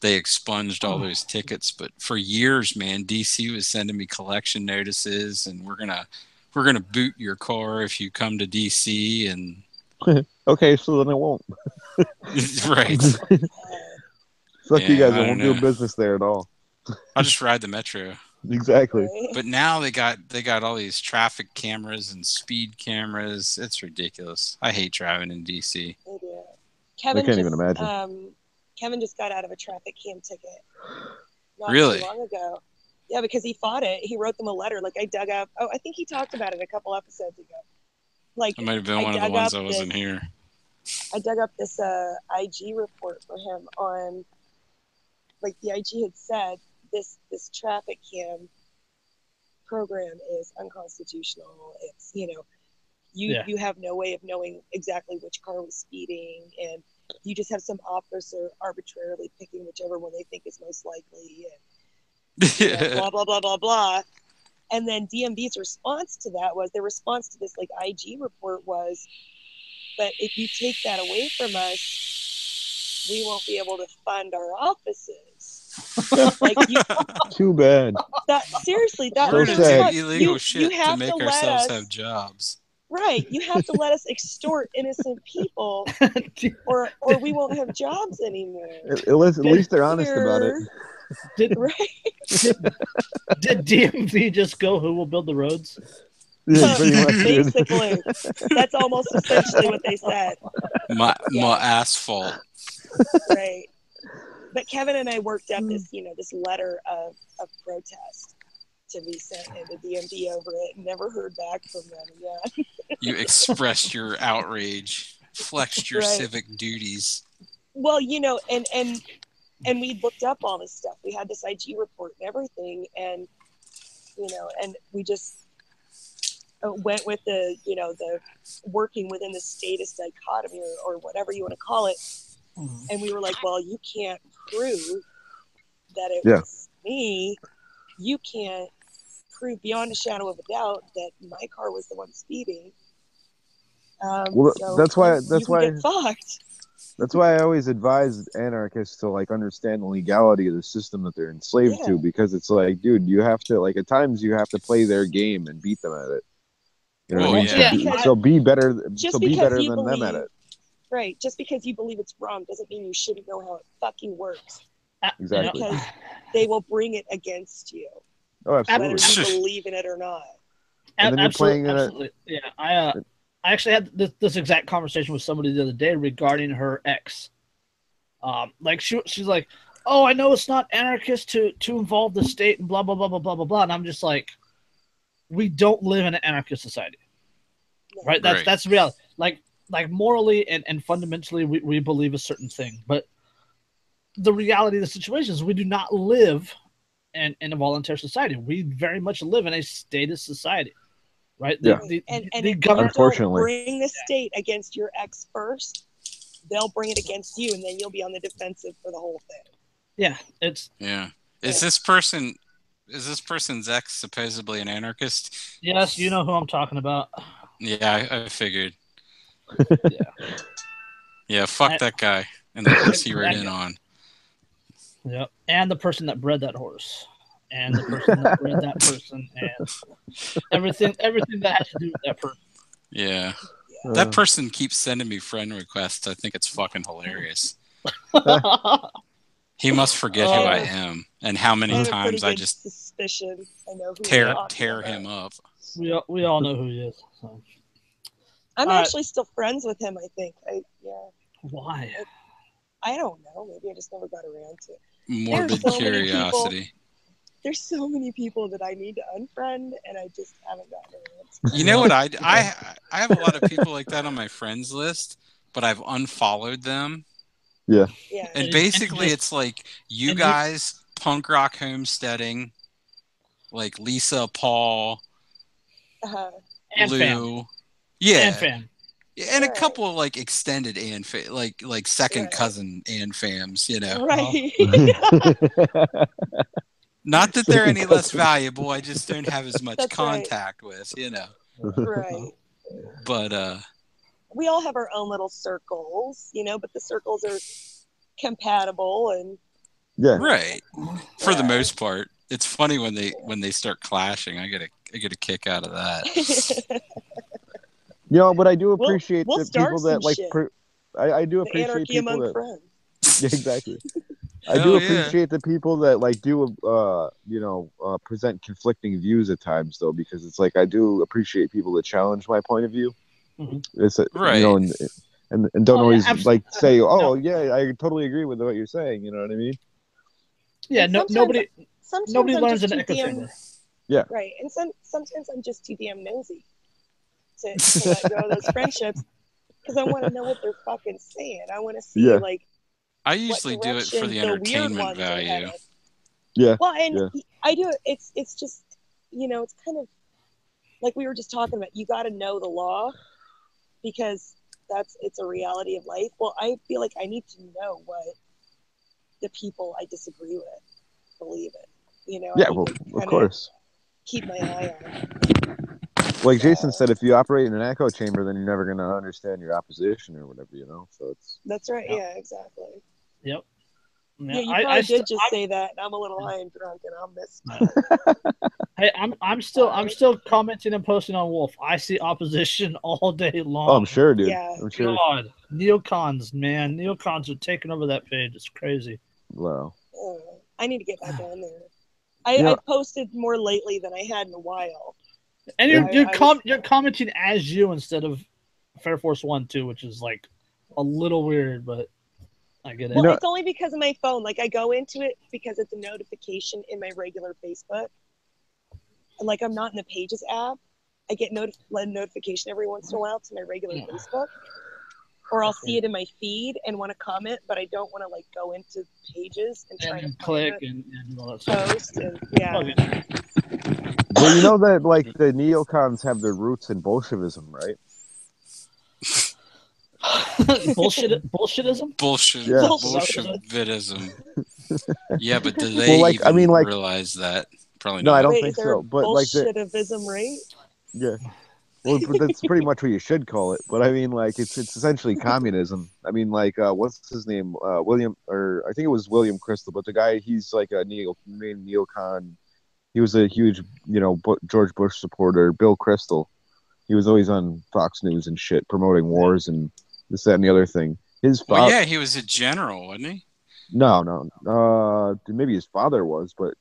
they expunged all those tickets. But for years, man, DC was sending me collection notices and we're gonna boot your car if you come to DC. And okay, so then I won't. Right. Fuck you guys, I won't do business there at all. I'll just ride the metro. Exactly. But now they got all these traffic cameras and speed cameras. It's ridiculous. I hate driving in DC. Kevin I can't even imagine. Kevin just got out of a traffic cam ticket not really? too long ago. Yeah, because he fought it. He wrote them a letter. Like I dug up. Oh, I think he talked about it a couple episodes ago. Like it might have been one of the ones I wasn't here. I dug up this IG report for him on, like the IG had said, this traffic cam program is unconstitutional. It's you have no way of knowing exactly which car was speeding, and you just have some officer arbitrarily picking whichever one they think is most likely, and blah blah blah blah blah. And then DMV's response to that was, their response to this like IG report was, but if you take that away from us, we won't be able to fund our offices. Like too bad. Seriously, we're was gonna do illegal shit to make ourselves have jobs. Right, you have to let us extort innocent people, or we won't have jobs anymore. At least they're honest about it. Did DMV just go, who will build the roads? Yeah, pretty much, basically. That's almost essentially what they said. My asphalt. Right. But Kevin and I worked up this letter of protest to be sent into DMV over it. Never heard back from them again. You expressed your outrage, flexed your civic duties. Well, and we looked up all this stuff. We had this IG report and everything, and and we just went with the working within the status dichotomy or whatever you want to call it. Mm-hmm. And we were like, well, you can't prove that it was me. You can't prove beyond a shadow of a doubt that my car was the one speeding. That's why get fucked. That's why I always advise anarchists to understand the legality of the system that they're enslaved to, because it's like, dude, you have to at times you have to play their game and beat them at it. You know what I mean? So be better. Be better than them at it. Right. Just because you believe it's wrong doesn't mean you shouldn't know how it fucking works. Exactly. Because they will bring it against you, Oh, whether absolutely. you believe in it or not. And then you're playing in absolutely. Yeah, I actually had this exact conversation with somebody the other day regarding her ex. Like she's like, oh, I know it's not anarchist to involve the state and blah blah blah blah blah blah blah, and I'm just like, we don't live in an anarchist society, right? That's the reality. Like morally and fundamentally, we believe a certain thing, but the reality of the situation is we do not live in a voluntary society. We very much live in a statist society, right? Yeah. And the if government, you don't Unfortunately. bring the state against your ex first, they'll bring it against you, and then you'll be on the defensive for the whole thing. yeah, it's Is this person's ex supposedly an anarchist? yes, you know who I'm talking about. Yeah, I figured. Yeah. Yeah, fuck that guy and the horse he rode in on. Yep, and the person that bred that horse, and the person that bred that person, and everything that has to do with that person. Yeah. That person keeps sending me friend requests. I think it's fucking hilarious. He must forget who I am and how many times I just suspicion. I know who tear him up. We all know who he is. So. I'm actually still friends with him. I think. Why? I don't know. Maybe I just never got around to it. Morbid curiosity. There's so many people that I need to unfriend, and I just haven't gotten around to it. You know what? I have a lot of people like that on my friends list, but I've unfollowed them. Yeah. And basically, it's like you guys, punk rock homesteading, like Lisa, Paul, and Lou, fam. yeah, and fam. And a couple of like extended like second cousin and fams, you know. Right. Not that they're any less valuable. I just don't have as much contact with, you know. Right. But we all have our own little circles, you know, but the circles are compatible and right. For the most part. It's funny when they start clashing. I get a kick out of that. You know, but I do appreciate the people that like. I do the appreciate anarchy people among that. Friends. Yeah, exactly. I do appreciate the people that like do present conflicting views at times though, because it's like I do appreciate people that challenge my point of view. Mm-hmm. It's right. You know, and don't always like say, oh yeah, I totally agree with what you're saying. You know what I mean? Yeah. Nobody learns in an echo chamber. Yeah. Right. And sometimes I'm just too damn nosy to let go of those friendships because I want to know what they're fucking saying. I want to see like. I usually do it for the entertainment value. Yeah. Well, and I do it. It's just, you know, it's kind of like we were just talking about. You got to know the law because it's a reality of life. Well, I feel like I need to know what the people I disagree with believe in. You know. Yeah. Well, of course. Keep my eye on. Like Jason said, if you operate in an echo chamber, then you're never going to understand your opposition or whatever, you know. So it's. That's right. Yeah. Exactly. Yep. Yeah, you probably did just say that, and I'm a little high and drunk, and I'll miss. Hey, I'm still commenting and posting on Wolf. I see opposition all day long. Oh, I'm sure, dude. Yeah. I'm sure. God, neocons, man, neocons are taking over that page. It's crazy. Wow. I need to get back on there. I posted more lately than I had in a while. And you're commenting as you instead of Fair Force 1 too, which is like a little weird, but I get it. Well, it's only because of my phone. Like, I go into it because it's a notification in my regular Facebook. And, like, I'm not in the Pages app. I get notification every once in a while to my regular Facebook. Or I'll see it in my feed and want to comment, but I don't want to, like, go into Pages and try to click and all that stuff. Post. And, Well, you know that, like, the neocons have their roots in Bolshevism, right? Bullshitism? Bullshit. Yeah. Bolshevitism. Yeah, but do they realize that? Probably not. No, I don't think so. But like bullshitivism, right? Yeah. Well, that's pretty much what you should call it. But I mean, like, it's essentially communism. I mean, like, what's his name? William, or I think it was William Crystal. But the guy, he's like a main neocon. He was a huge, George Bush supporter. Bill Crystal. He was always on Fox News and shit, promoting wars and this, that, and the other thing. His father. Well, yeah, he was a general, wasn't he? No. Maybe his father was, but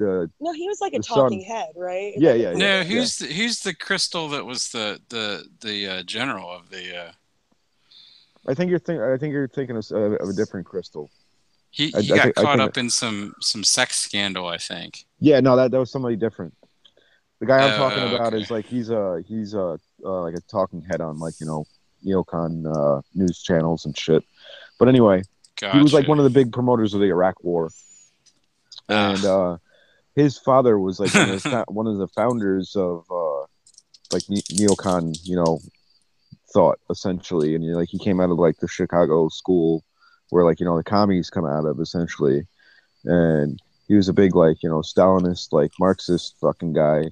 No, he was like a the talking son. head, right? Yeah, Like a yeah, talking No, head. who's the crystal that was the general of the? I think you're thinking of a different crystal. He I got think- I caught think up in some sex scandal, I think. Yeah, no, that was somebody different. The guy I'm talking about okay. is like he's like a talking head on like neocon news channels and shit. But anyway, he was like Gotcha. one of the big promoters of the Iraq War, and his father was like one of the founders of like neocon, thought essentially, and like he came out of like the Chicago school where like the commies come out of essentially, and he was a big like Stalinist like Marxist fucking guy,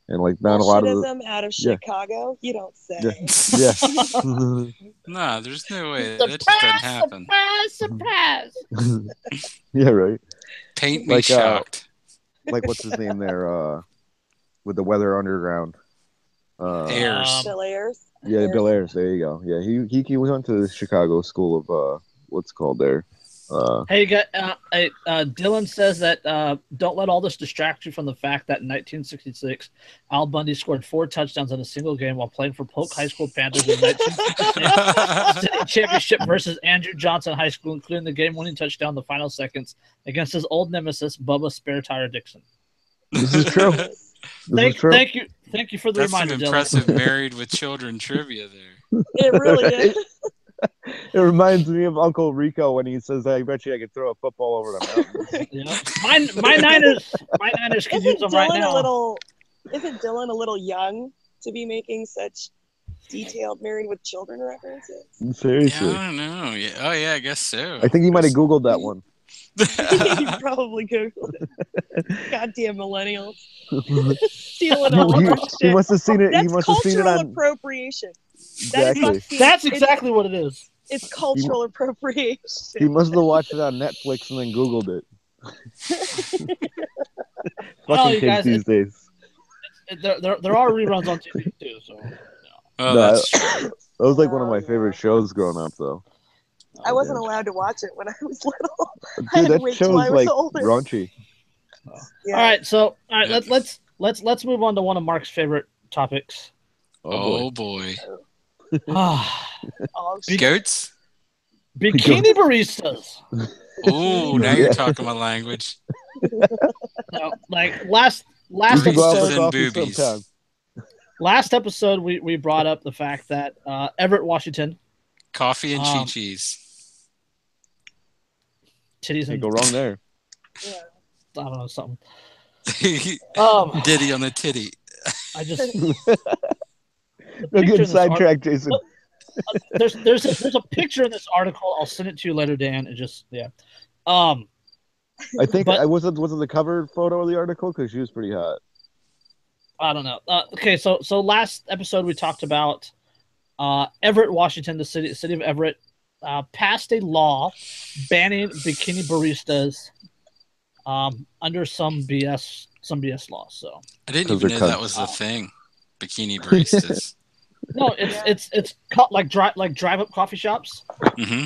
and like not a lot of Bullshitism out of Chicago. You don't say. yeah. Nah, there's no way that just doesn't happen. Surprise! Yeah, right. Paint me Like, shocked. Like what's his name there with the Weather Underground. Ayers. Bill Ayers. Yeah, Bill Ayers. There you go. Yeah, he went to the Chicago School of what's it called there. Hey, Dylan says that don't let all this distract you from the fact that in 1966, Al Bundy scored 4 touchdowns in a single game while playing for Polk High School Panthers in the 1966 City Championship versus Andrew Johnson High School, including the game-winning touchdown in the final seconds against his old nemesis, Bubba Spare Tire Dixon. This is true. Thank you for the That's reminder, some Dylan. impressive Married with Children trivia there. It really is. It reminds me of Uncle Rico when he says, "I bet you I could throw a football over the mountains." Yeah. My Niners can use them right now. Isn't Dylan a little young to be making such detailed Married with Children references? Seriously. Yeah, I don't know. Yeah. Oh, yeah, I guess so. I think he might have Googled that one. You probably Googled it. Goddamn millennials. Stealing all our shit. He must have seen it. That's He must have seen it cultural on. appropriation. Exactly. That's exactly what it is. It's cultural appropriation. He must have watched it on Netflix and then Googled it. Fucking kids guys, these days. There are reruns on TV too. So. Oh, No, that's true. That was like one of my favorite shows growing up, though. I wasn't allowed to watch it when I was little. I Dude, had to that wait till show's I was like older. raunchy. Yeah. All right. Let's move on to one of Mark's favorite topics. Oh boy. Ah, Goats? bikini baristas. Oh, now you're talking my language. No, like last We should go out for and coffee boobies. sometime. last episode, we brought up the fact that Everett, Washington, Coffee and chi-cheese. titties Can't and go wrong there. Yeah. I don't know something. Diddy on the titty. I just No good sidetrack, Jason. there's a picture in this article. I'll send it to you later, Dan. And just I think but- I wasn't the cover photo of the article because she was pretty hot. I don't know. Okay, so last episode we talked about Everett, Washington, the city of Everett, passed a law banning bikini baristas under some BS law. So I didn't 'Cause even they're know that cunts. was the thing. Bikini baristas. no, it's cut like drive up coffee shops, Mm-hmm.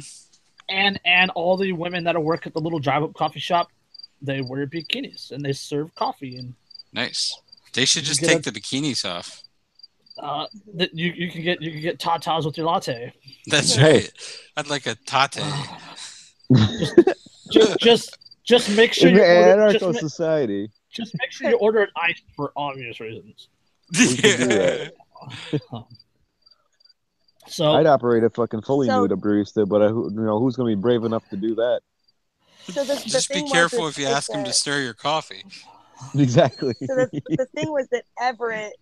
and all the women that work at the little drive up coffee shop, they wear bikinis and they serve coffee and Nice. They should just You take get the bikinis off. you can get tatas with your latte. That's Hey. right. I'd like a tate. Just make sure In you the order, anarcho society, just make sure you order it iced for obvious reasons. we can do that. So I'd operate a fucking fully So- nude barista, but who's gonna be brave enough to do that? So the Just be thing careful was if you ask them to stir your coffee. Exactly. So the thing was that Everett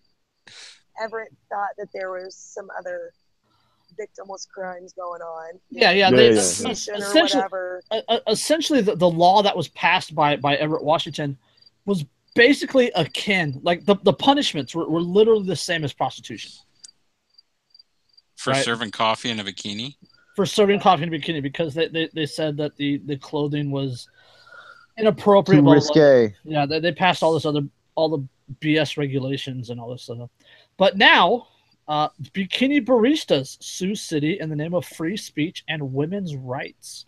thought that there was some other victimless crimes going on. yeah. Yeah, They, yeah. Prostitution or essentially, whatever. essentially the law that was passed by Everett, Washington, was basically akin. Like the punishments were literally the same as prostitution For Right. serving coffee in a bikini. for serving coffee in a bikini because they said that the clothing was inappropriate. Too blah, blah, blah. risque. Yeah, they passed all the BS regulations and all this stuff. But now Bikini baristas sue city in the name of free speech and women's rights.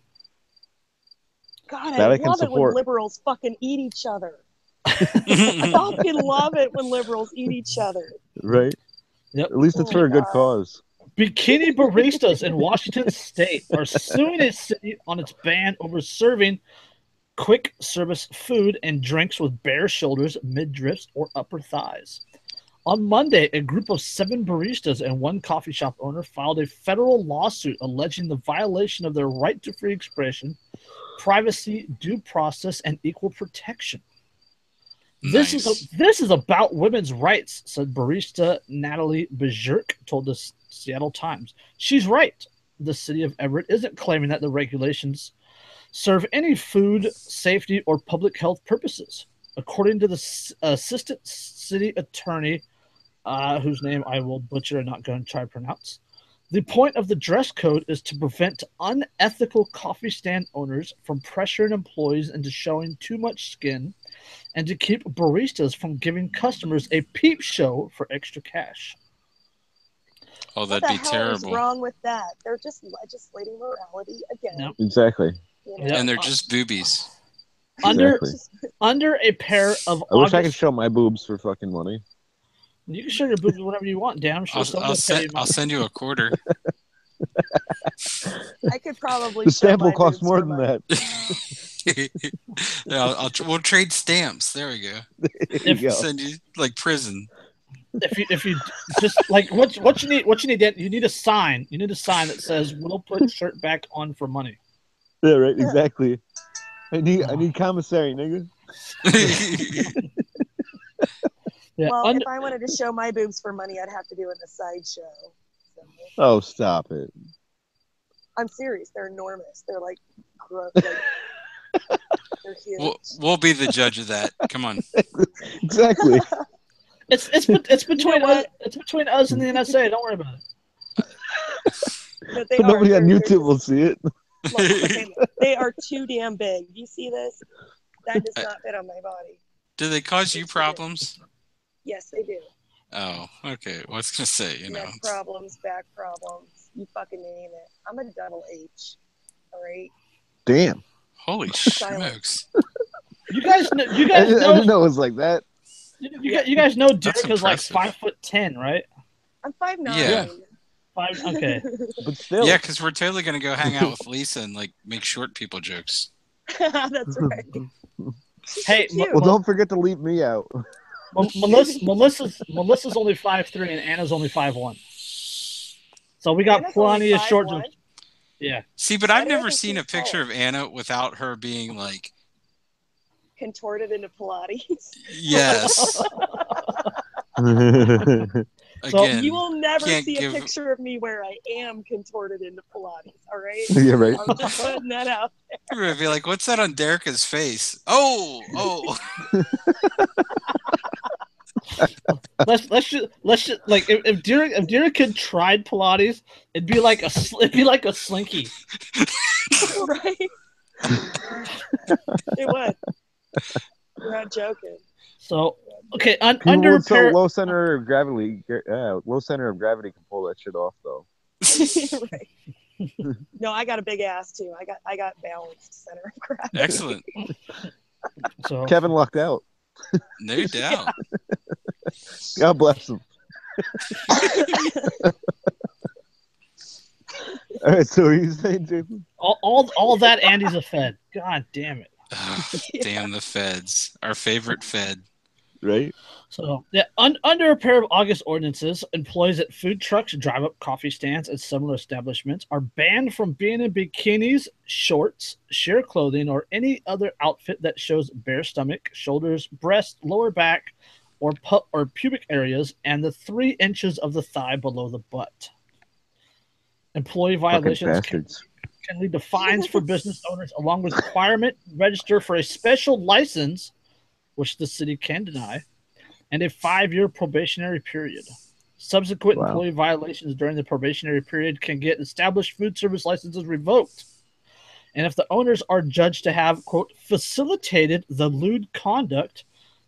God, That I I can love it when support. liberals fucking eat each other. I fucking love it when liberals eat each other. Right? Yep. At least it's Oh for a my good God. cause. Bikini baristas in Washington state are suing a city on its ban over serving quick service food and drinks with bare shoulders, midriffs, or upper thighs. On Monday, a group of 7 baristas and 1 coffee shop owner filed a federal lawsuit alleging the violation of their right to free expression, privacy, due process, and equal protection. This is about women's rights, said barista Natalie Bajurk told the Seattle Times. She's right. The city of Everett isn't claiming that the regulations serve any food safety or public health purposes. According to the assistant city attorney, whose name I will butcher and not going to try to pronounce, the point of the dress code is to prevent unethical coffee stand owners from pressuring employees into showing too much skin and to keep baristas from giving customers a peep show for extra cash. Oh, What that'd the be hell terrible. is wrong with that? They're just legislating morality again. Yep. Exactly. You know? Yep. And they're just boobies. Under Exactly. a pair of I wish I could August, show my boobs for fucking money. you can show your boobs whatever you want. Damn, I'm sure someone will pay you I'll money. send you a quarter. I could probably The show stamp will my cost boobs more for than money. that. Yeah, we'll trade stamps. There we go. There you go. Send you like prison. If you just like what you need a sign. You need a sign that says we'll put shirt back on for money. Yeah, right. Exactly. I need commissary, nigga. Yeah. Well, if I wanted to show my boobs for money, I'd have to do it in a sideshow. So, Oh, stop it. I'm serious. They're enormous. They're like gross. Like, they're huge. We'll be the judge of that. Come on. Exactly. It's between what? it's between us and the NSA. Don't worry about it. But they But nobody on they're YouTube will see it. Look, okay, they are too damn big. You see this? That does not fit on my body. Do they cause you problems? Yes, they do. Oh, okay. Well, I was gonna say, Neck problems, back problems. You fucking name it. I'm a double H. All right. Damn. Holy smokes! You guys know. I didn't know it was like that. You guys know That's Derek is like impressive. 5'10", right? I'm 5'9". Yeah. 5. Okay. But still. Yeah, because we're totally gonna go hang out with Lisa and like make short people jokes. That's right. Hey, cute. Well, don't forget to leave me out. Melissa's only 5'3" and Anna's only 5'1". So we got Anna's plenty only of short 5'1". jokes. Yeah. See, but Why I've do I never think seen she's a picture tall? of Anna without her being like, Contorted into Pilates. yes. So Again, You will never can't see give- a picture of me where I am contorted into Pilates. All right. Yeah, right. I'm just putting that out. you're gonna be like, what's that on Derica's face? Oh. let's just like if Derek had tried Pilates, it'd be like a slinky. Right? It would. We're not joking. So okay, People under a with so pair. low center of gravity can pull that shit off though. Right. No, I got a big ass too. I got balanced center of gravity. Excellent. So Kevin lucked out. No doubt. God bless him. All right, so what are you saying, Jason? all that Andy's a Fed. God damn it. Damn the feds. Our favorite Fed. Right? So, yeah, under a pair of August ordinances, employees at food trucks, drive-up coffee stands, and similar establishments are banned from being in bikinis, shorts, sheer clothing, or any other outfit that shows bare stomach, shoulders, breast, lower back, or pubic areas, and the 3 inches of the thigh below the butt. Employee violations can lead to fines for business owners, along with requirement to register for a special license, which the city can deny, and a 5-year probationary period. Subsequent employee violations during the probationary period can get established food service licenses revoked. And if the owners are judged to have, quote, facilitated the lewd conduct,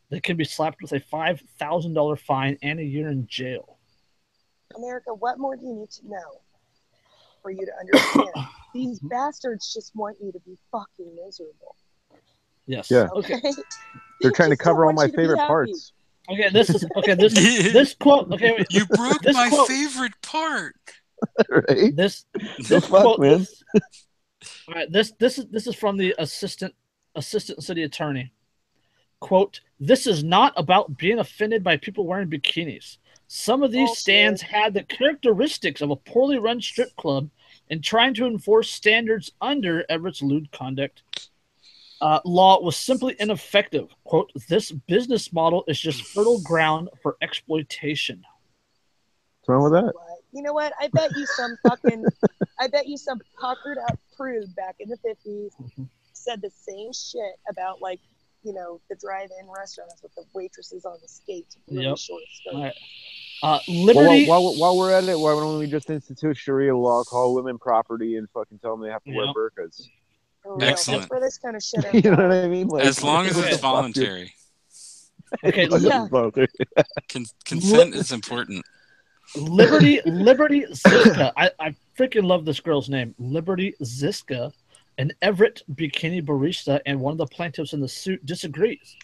they can be slapped with a $5,000 fine and a year in jail. America, what more do you need to know for you to understand? These bastards just want you to be fucking miserable. Yes. Yeah. Okay. They're trying to just don't cover all want my you to be favorite happy. parts. Okay. This quote. Okay. Wait. You broke This my quote- favorite part. Right? This The fuck, quote. man? All right. This is from the assistant city attorney. Quote: "This is not about being offended by people wearing bikinis. Some of these Bullshit. stands had the characteristics of a poorly run strip club and trying to enforce standards under Everett's lewd conduct law was simply ineffective. Quote, this business model is just fertile ground for exploitation." What's wrong with that? You know what? I bet you some puckered up prude back in the 50s said the same shit about, like, you know, the drive-in restaurants with the waitresses on the skates with really Yep. short skirts. All right. Liberty. While we're at it, why don't we just institute Sharia law, call women property, and fucking tell them they have to wear Yep. burqas? For real. Excellent. That's where this kind of shit You know what is. I mean? Like, As long as what the it's fuck, dude? voluntary. Okay. As long as Yeah. it's voluntary. Consent is important. Liberty Ziska. I freaking love this girl's name. Liberty Ziska, an Everett bikini barista and one of the plaintiffs in the suit, disagrees.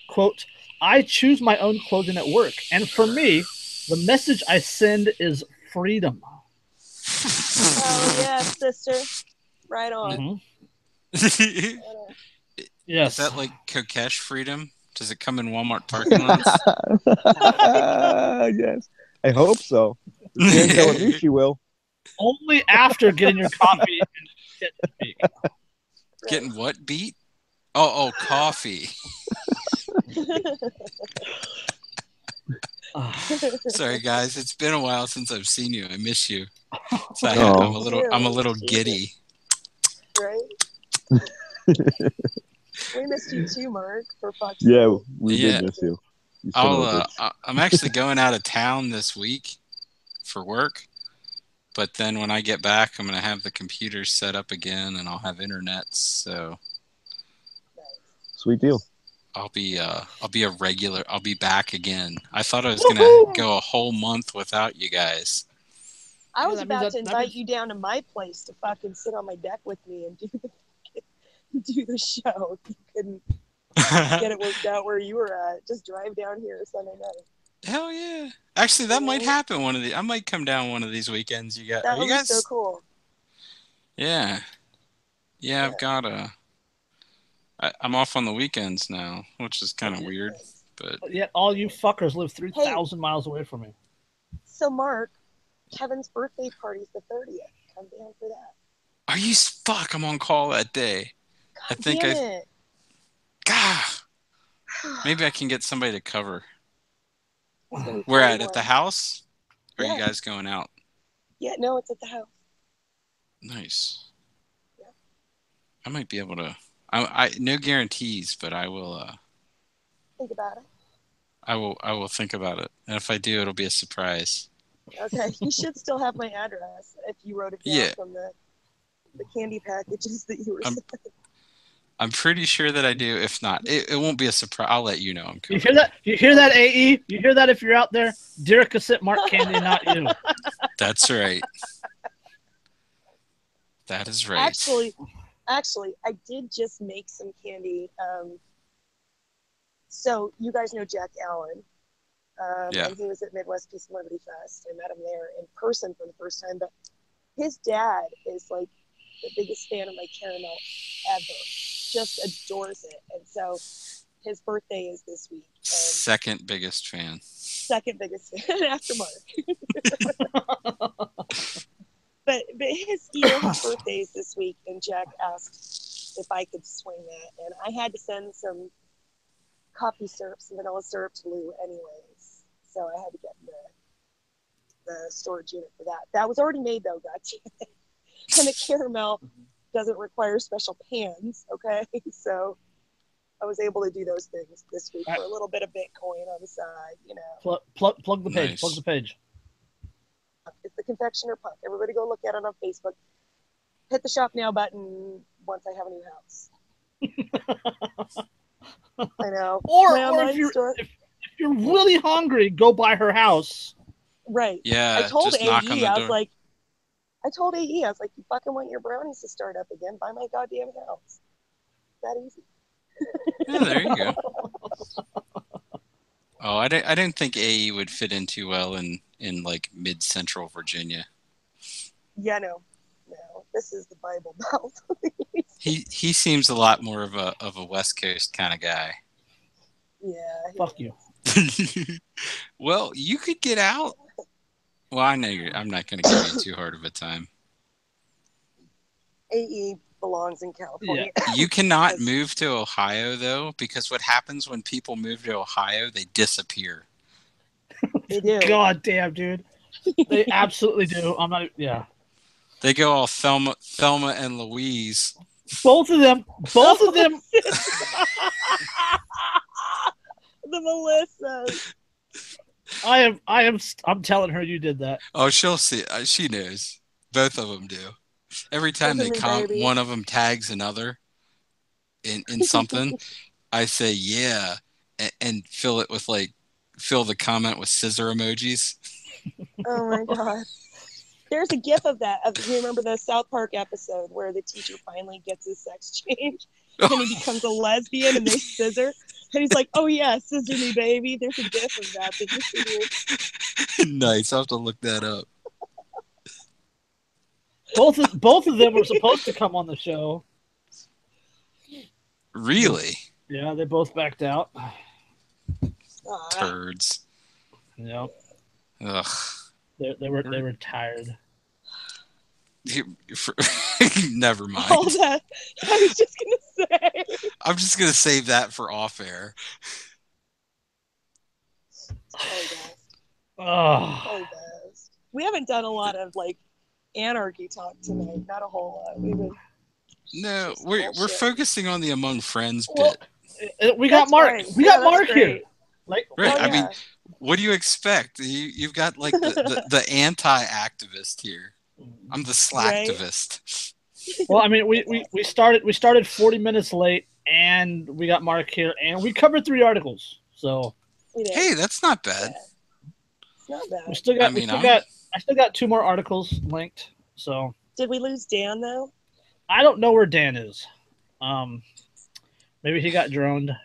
Quote, "I choose my own clothing at work, and for me, the message I send is freedom." Oh, yeah, sister. Right on. Mhm. Right on. Yes. Is that like Kokesh freedom? Does it come in Walmart parking lots? Yes. I hope so. She ain't telling me she will. Only after getting your coffee and shit to speak. Getting what beat? Oh, coffee. Sorry, guys. It's been a while since I've seen you. I miss you. So I'm a little giddy. Right? We missed you too, Mark, for fuck's Yeah, sake. we did miss you. You son of a bitch. I'm actually going out of town this week for work. But then when I get back, I'm going to have the computers set up again, and I'll have internet. So Sweet deal. I'll be a regular. I'll be back again. I thought I was going to go a whole month without you guys. I was that means about to that invite means- you down to my place to fucking sit on my deck with me and do the show. If you couldn't get it worked out where you were at, just drive down here Sunday night. Hell yeah! Actually, that might happen I might come down one of these weekends. That Are would you guys? be so cool. Yeah. I've got I'm off on the weekends now, which is kind of weird. But Yet all you fuckers live 3,000 miles away from me. So, Mark, Kevin's birthday party's the 30th. Come down for that. are you? Fuck! I'm on call that day. I think Damn it. God. Maybe I can get somebody to cover. It's gonna be We're at 41. the house. Or are Yeah. you guys going out? Yeah, no, it's at the house. Nice. Yeah. I might be able to. I no guarantees, but I will. Think about it. I will think about it, and if I do, it'll be a surprise. Okay, you should still have my address if you wrote it down Yeah. from the candy packages that you were sent. I'm pretty sure that I do. If not, it won't be a surprise. I'll let you know. I'm You coming. hear that? You hear that, AE? You hear that if you're out there? Dear Cassette Mark Candy, not you. That's right. That is right. Actually, I did just make some candy. So you guys know Jack Allen. Yeah. And he was at Midwest Peace and Liberty Fest. I met him there in person for the first time. But his dad is like the biggest fan of my caramel ever. Just adores it. And so his birthday is this week. And Second biggest fan. second biggest fan after Mark. But his birthday is this week, and Jack asked if I could swing that, and I had to send some coffee syrup, some vanilla syrup to Lou anyways, so I had to get the storage unit for that. That was already made though, gotcha. And the caramel doesn't require special pans, okay? So I was able to do those things this week for a little bit of Bitcoin on the side, you know. Plug the page. Nice. Plug the page. It's the Confectioner Punk. Everybody go look at it on Facebook. Hit the shop now button once I have a new house. I know. Or My online if store. you're really hungry, go by her house. Right. Yeah, I told just knock on AE, the I was door. like, you fucking want your brownies to start up again? Buy my goddamn house. That easy. Yeah, there you go. Oh, I didn't think AE would fit in too well in like mid-central Virginia. Yeah, no. This is the Bible Belt. He seems a lot more of a West Coast kind of guy. Yeah. Fuck you. Well, you could get out. Well, I know I'm not going to give you too hard of a time. AE belongs in California. Yeah. You cannot move to Ohio, though, because what happens when people move to Ohio, they disappear. They do. God damn, dude. They absolutely do. I'm not. Yeah. They go all Thelma and Louise. Both of them. The Melissas. I'm telling her you did that. Oh, she'll see. She knows. Both of them do. Every time Listen to me, baby. one of them tags another in something, I say yeah, and fill the comment with scissor emojis. Oh my god. There's a gif of that. You remember the South Park episode where the teacher finally gets his sex change and he becomes a lesbian and they scissor? And he's like, oh yeah, scissor me, baby. There's a gif of that. Did you see it? Nice. I'll have to look that up. Both of them were supposed to come on the show. Really? Yeah, they both backed out. Turds. Yeah. Ugh. They were tired. Never mind. All that. I was just gonna say. I'm just gonna save that for off air. Oh. We haven't done a lot of like anarchy talk tonight. Not a whole lot. No, we're focusing on the Among Friends Well, bit. we got Mark. We got Mark here. Like, right. Oh, I mean, what do you expect? You've got like the anti-activist here. I'm the slacktivist. Right? Well, I mean, we started 40 minutes late, and we got Mark here, and we covered 3 articles. So hey, that's not bad. It's not bad. We still got. I still got 2 more articles linked. So did we lose Dan though? I don't know where Dan is. Maybe he got droned.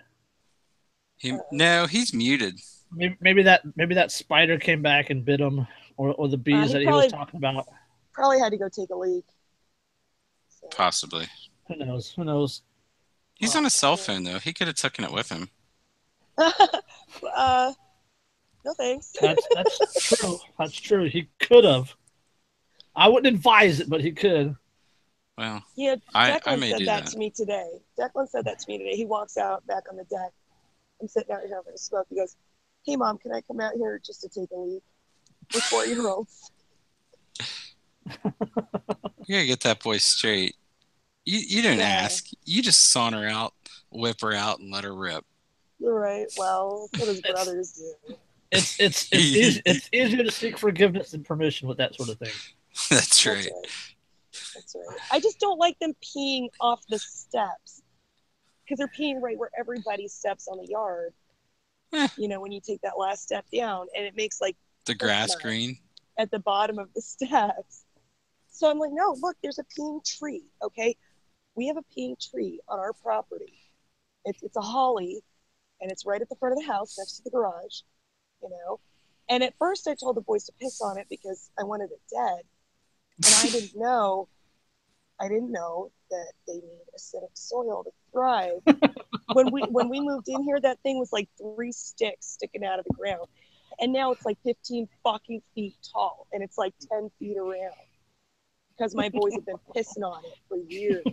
No, he's muted. Maybe that spider came back and bit him, or the bees that he was talking about. Probably had to go take a leak. So. Possibly. Who knows? He's on a cell phone though. He could have taken it with him. No thanks. That's true. That's true. He could have. I wouldn't advise it, but he could. Well, yeah, I may said do that to me today. Declan said that to me today. He walks out back on the deck. I'm sitting out here having a smoke. He goes, "Hey, Mom, can I come out here just to take a leak with 4-year-olds?" You gotta get that boy straight. You don't ask. You just saunter out, whip her out, and let her rip. You're right. Well, that's what his brothers do. It's easier to seek forgiveness than permission with that sort of thing. That's right. That's right. I just don't like them peeing off the steps because they're peeing right where everybody steps on the yard. You know, when you take that last step down, and it makes like the grass green at the bottom of the steps. So I'm like, no, look, there's a peeing tree. Okay, we have a peeing tree on our property. It's a holly, and it's right at the front of the house next to the garage. You know, and at first I told the boys to piss on it because I wanted it dead, and I didn't know that they need acidic soil to thrive. when we moved in here, that thing was like 3 sticks sticking out of the ground, and now it's like 15 fucking feet tall, and it's like 10 feet around because my boys have been pissing on it for years.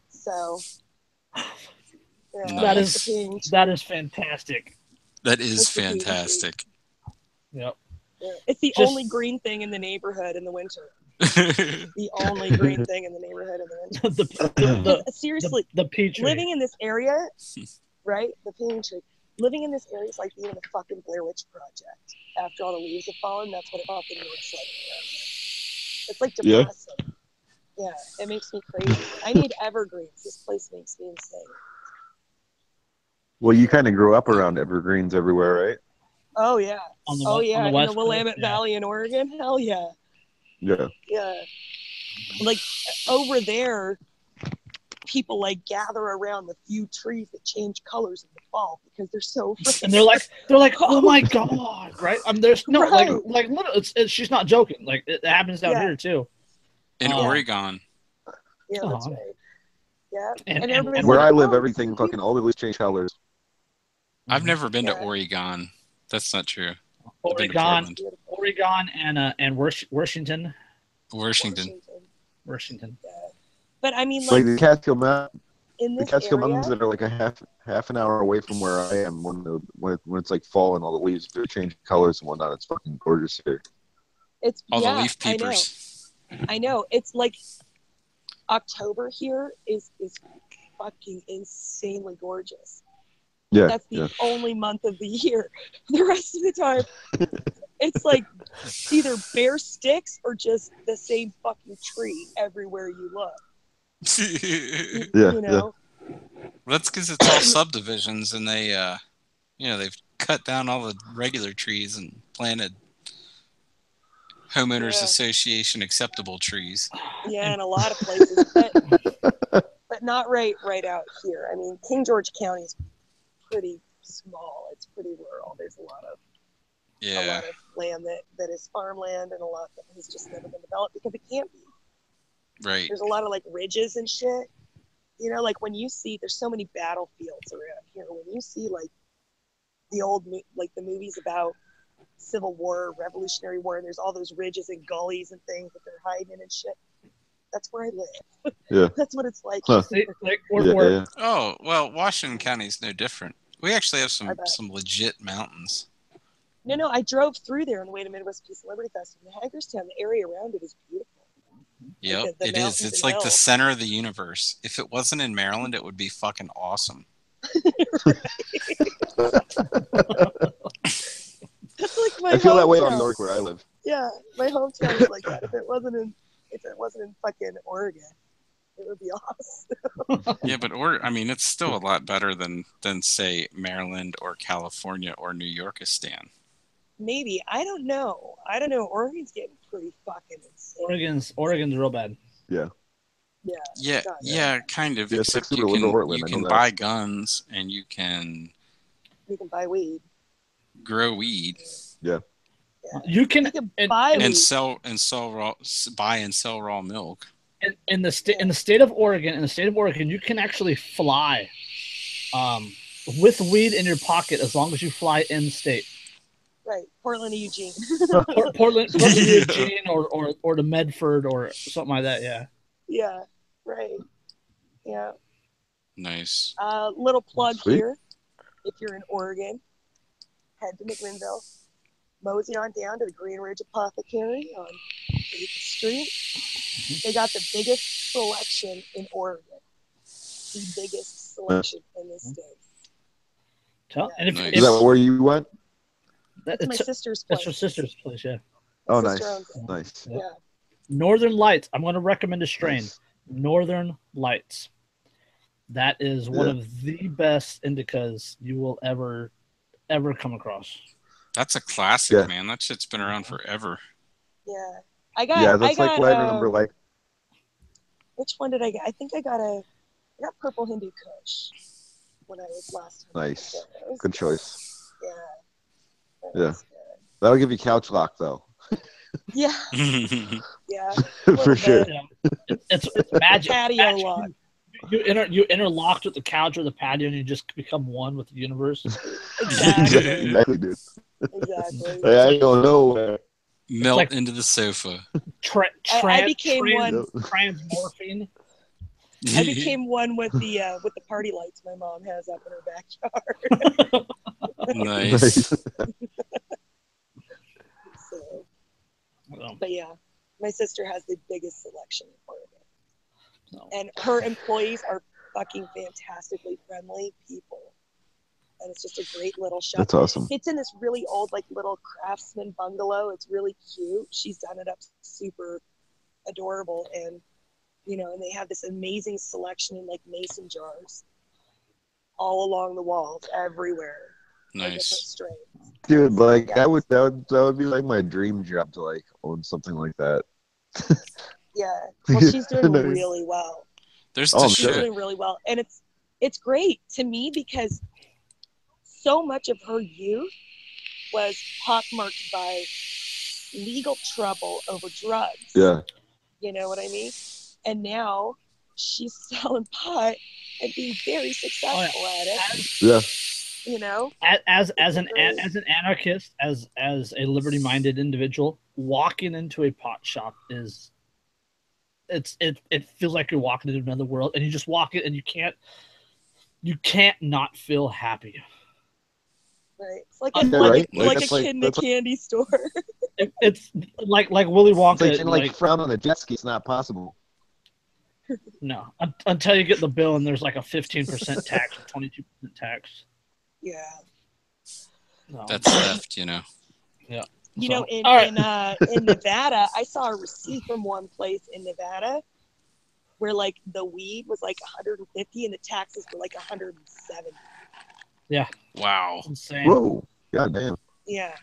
So. Yeah, that is fantastic. That is fantastic. Yep. Yeah. It's the only green thing in the neighborhood in the winter. The only green thing in the neighborhood in the winter. Seriously, the pea tree. Living in this area, right? The pea tree. Living in this area is like being in the fucking Blair Witch Project. After all the leaves have fallen, that's what it fucking looks like. It's like depressing. Yeah, it makes me crazy. I need evergreens. This place makes me insane. Well, you kind of grew up around evergreens everywhere, right? Oh yeah. On the Oh on yeah. the In West the Willamette Coast, yeah. Valley in Oregon. Hell yeah. Yeah. Yeah. Like over there, people like gather around the few trees that change colors in the fall because they're so freaking. And they're like, oh my god, right? There's no Right. like literally, she's not joking. Like it happens down Yeah. here too. In Oregon. Yeah, that's Uh-huh. right. Yeah. And everybody's Where like, I live, "Oh, everything fucking all the leaves change colors. I've never been to Yeah. Oregon. That's not true. I've been to Oregon, Portland. Oregon, and Washington. Washington. Yeah. But I mean, Like like the Catskill Mountains, in the this Catskill area, Mountains that are like a half an hour away from where I am. When it's like fall and all the leaves do change colors and whatnot, it's fucking gorgeous here. it's All yeah, the leaf peepers. I know. It's like October here is fucking insanely gorgeous. Yeah, That's the only month of the year. The rest of the time, it's like either bare sticks or just the same fucking tree everywhere you look. Yeah. You know? Well, that's because it's all subdivisions, and they, they've cut down all the regular trees and planted homeowners association acceptable trees. Yeah, in a lot of places, but not right out here. I mean, King George County is pretty small. It's pretty rural. There's a lot of land that is farmland, and a lot that has just never been developed because it can't be. Right. There's a lot of like ridges and shit. You know, like when you see, there's so many battlefields around here. When you see like the old, like the movies about Civil War, Revolutionary War, and there's all those ridges and gullies and things that they're hiding in and shit. That's where I live. Yeah. That's what it's like. Huh. We're Oh, well, Washington County is no different. We actually have some legit mountains. No, I drove through there on the way to Midwest Peace and Liberty Festival in Hagerstown. The area around it is beautiful. Yep, Like the it is. It's like the center of the universe. If it wasn't in Maryland, it would be fucking awesome. That's like my I feel that way on hometown. New York where I live. Yeah, my hometown is like that. If it wasn't in fucking Oregon, it would be awesome. Yeah, but it's still a lot better than say Maryland or California or New Yorkistan. Maybe. I don't know. Oregon's getting pretty fucking insane. Oregon's real bad. Yeah. Yeah, kind of. Yeah, except you can buy guns and you can buy weed. Grow weed. Yeah. You can buy and weed. buy and sell raw milk. In the state of Oregon, you can actually fly with weed in your pocket as long as you fly in state. Right, Portland to Eugene. Portland to Eugene or to Medford or something like that. Yeah. Yeah. Right. Yeah. Nice. Little plug here. If you're in Oregon, head to McMinnville. Mosey on down to the Green Ridge Apothecary on 8th Street. They got the biggest selection in Oregon. The biggest selection in this state. And is that where you went? That's my sister's place. That's your sister's place, yeah. Oh, nice. Yeah. Northern Lights. I'm going to recommend a strain. Nice. Northern Lights. That is one of the best indicas you will ever come across. That's a classic, man. That shit's been around forever. Yeah. That's like what I remember. Like, which one did I get? I think I got Purple Hindu Kush when I was last time. Nice. Good choice. Yeah. Yeah. That'll give you couch lock, though. Yeah. Yeah. For sure. It's magic. Patio lock. You interlocked with the couch or the patio, and you just become one with the universe. Exactly, dude. Exactly. I don't know. Melt into the sofa. I became one. Transmorphine. I became one with the party lights my mom has up in her backyard. Nice. But yeah, my sister has the biggest selection in Oregon. And her employees are fucking fantastically friendly people. And it's just a great little shop. That's awesome. It's in this really old, like, little craftsman bungalow. It's really cute. She's done it up super adorable. And, and they have this amazing selection in, like, mason jars. all along the walls, everywhere. Different Nice. strains. Dude, like Yes. that would be like my dream job to like own something like that. Yeah. Well, she's doing Nice. really well. There's Oh, the I'm She's sure. shit. doing really well, and it's great to me because so much of her youth was pockmarked by legal trouble over drugs. Yeah. You know what I mean? And now she's selling pot and being very successful at it. Yeah. You know, As an great. anarchist, as a liberty minded individual, walking into a pot shop is it feels like you're walking into another world, and you just walk it, and you can't not feel happy. Right. It's like Yeah, right? like a That's like- kid in a that's like- candy store. It's like Willy It's Wonka. like saying like frown on a jet ski. It's not possible. No, until you get the bill and there's like a 15% tax or 22% tax. Yeah. No. That's theft, you know. Yeah. You So, know, in all right. in Nevada, I saw a receipt from one place in Nevada where like the weed was like 150 and the taxes were like 170. Wow. Insane. Whoa. God damn. Yeah.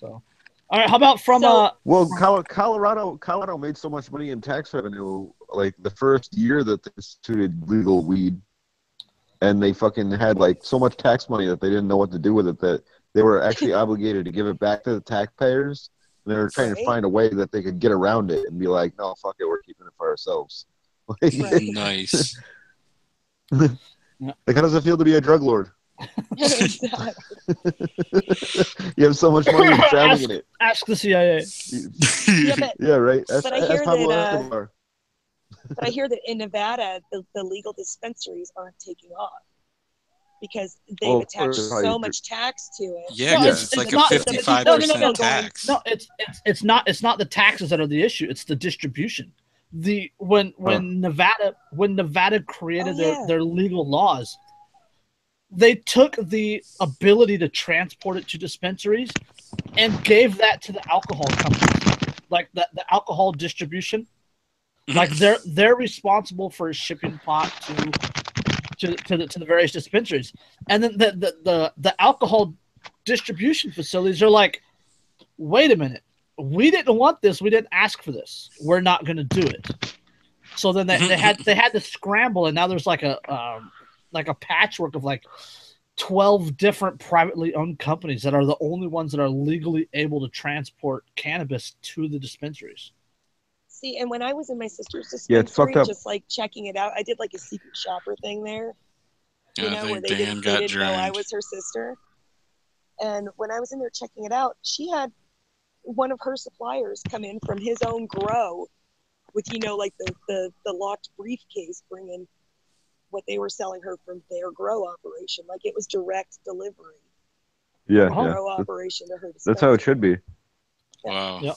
So, all right. How about from So- Well, Colorado made so much money in tax revenue, like the first year that they instituted legal weed, and they fucking had like so much tax money that they didn't know what to do with it, that they were actually obligated to give it back to the taxpayers. And they were trying to Right. find a way that they could get around it and be like, no, fuck it, we're keeping it for ourselves. Right. Nice. Like, how does it feel to be a drug lord? Exactly. You have so much money and drowning in it. Ask the CIA. Yeah, but Yeah, right. But I hear Pablo that, Escobar. but I hear that in Nevada, the legal dispensaries aren't taking off because they've Well, of attached course, so probably- much tax to it. Yeah, No, because Yeah. it's like It's a not- 55% no, tax. No, it's not the taxes that are the issue. It's the distribution. When Nevada created Oh, yeah. their legal laws, they took the ability to transport it to dispensaries and gave that to the alcohol companies, like the alcohol distribution. Like they're responsible for shipping pot to the various dispensaries, and then the alcohol distribution facilities are like, wait a minute, we didn't want this, we didn't ask for this, we're not going to do it. So then they had to scramble, and now there's like a patchwork of like 12 different privately owned companies that are the only ones that are legally able to transport cannabis to the dispensaries. See, and when I was in my sister's Yeah, it's dispensary, fucked up. just like checking it out, I did like a secret shopper thing there. You I know, where think they Dan didn't got know I drained. was her sister. And when I was in there checking it out, she had one of her suppliers come in from his own grow with, you know, like the locked briefcase bringing what they were selling her from their grow operation. Like it was direct delivery. Yeah, From yeah. grow operation to her That's how it should dispensary. be. Wow. Yep.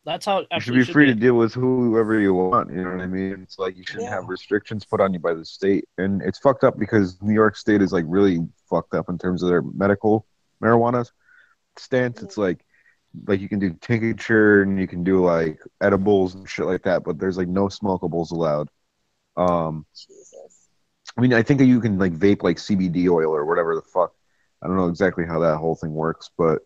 That's how it You should absolutely be free to deal with whoever you want. You know what I mean? It's like you shouldn't Yeah. have restrictions put on you by the state, and it's fucked up because New York State is like really fucked up in terms of their medical marijuana stance. It's like you can do tincture and you can do like edibles and shit like that, but there's like no smokables allowed. Jesus. I mean, I think you can like vape like CBD oil or whatever the fuck. I don't know exactly how that whole thing works, but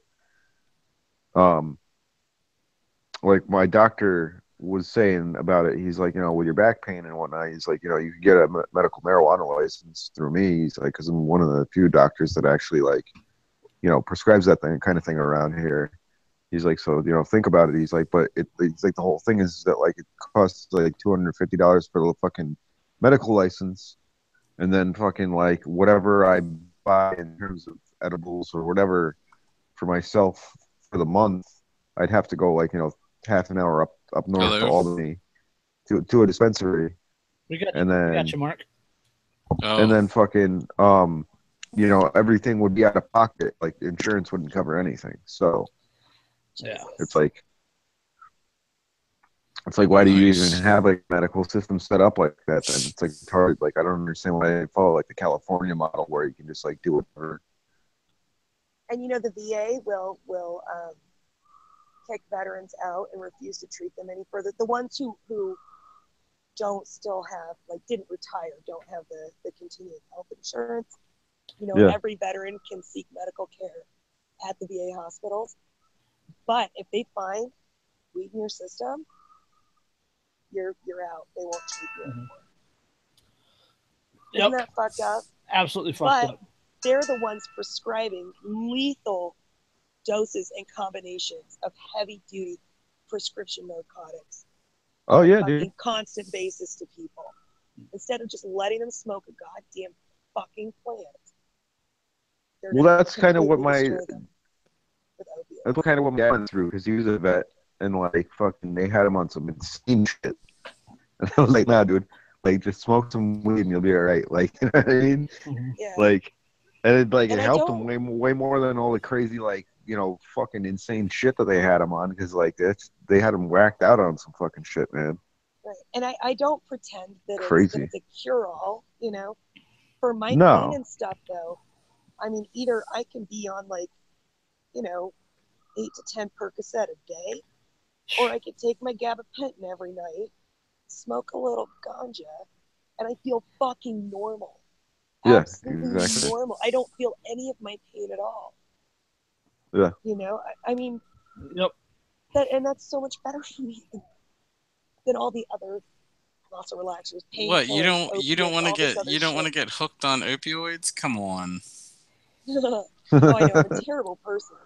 like my doctor was saying about it, he's like, you know, with your back pain and whatnot, he's like, you know, you can get a medical marijuana license through me. He's like, because I'm one of the few doctors that actually like, you know, prescribes that kind of thing around here. He's like, so, you know, think about it. He's like, but it's like the whole thing is that like it costs like $250 for the fucking medical license, and then fucking like whatever I buy in terms of edibles or whatever for myself for the month, I'd have to go like, you know, half an hour up north to Hello? Albany to a dispensary, We got and you. then We got you, Mark. Oh, and then fucking you know, everything would be out of pocket. Like insurance wouldn't cover anything. So Yeah. it's like why do you Nice. even have like a medical system set up like that? Then it's like it's hard. Like I don't understand why they follow like the California model where you can just like do whatever. And you know, the VA will kick veterans out and refuse to treat them any further. The ones who don't still have, like, didn't retire, don't have the continuing health insurance. You know, Yeah. every veteran can seek medical care at the VA hospitals. But if they find weed in your system, you're out. They won't treat you anymore. Yep. Isn't that fucked up? Absolutely fucked But up. they're the ones prescribing lethal doses and combinations of heavy-duty prescription narcotics Oh on yeah, a fucking dude. constant basis to people. Instead of just letting them smoke a goddamn fucking plant. They're Well, gonna that's kind of what completely my destroy them with opiates. that's kind of what my dad went through because he was a vet and like fucking they had him on some insane shit. And I was like, nah, dude, like just smoke some weed and you'll be all right. Like, you know what I mean? Yeah. Like, and it And I helped don't- him way more than all the crazy like fucking insane shit that they had him on because like they had him whacked out on some fucking shit, man. Right. And I don't pretend that Crazy. it's a cure-all, you know. For my No. pain and stuff, though, I mean, either I can be on, like, 8 to 10 Percocet a day, or I could take my gabapentin every night, smoke a little ganja, and I feel fucking normal. Yeah, Absolutely exactly. normal. I don't feel any of my pain at all. Yeah. I mean, Yep. that's so much better for me than all the other muscle relaxers. What, you don't opiates, want to all this get other shit. get hooked on opioids? Come on. Oh, I know. I'm a terrible person.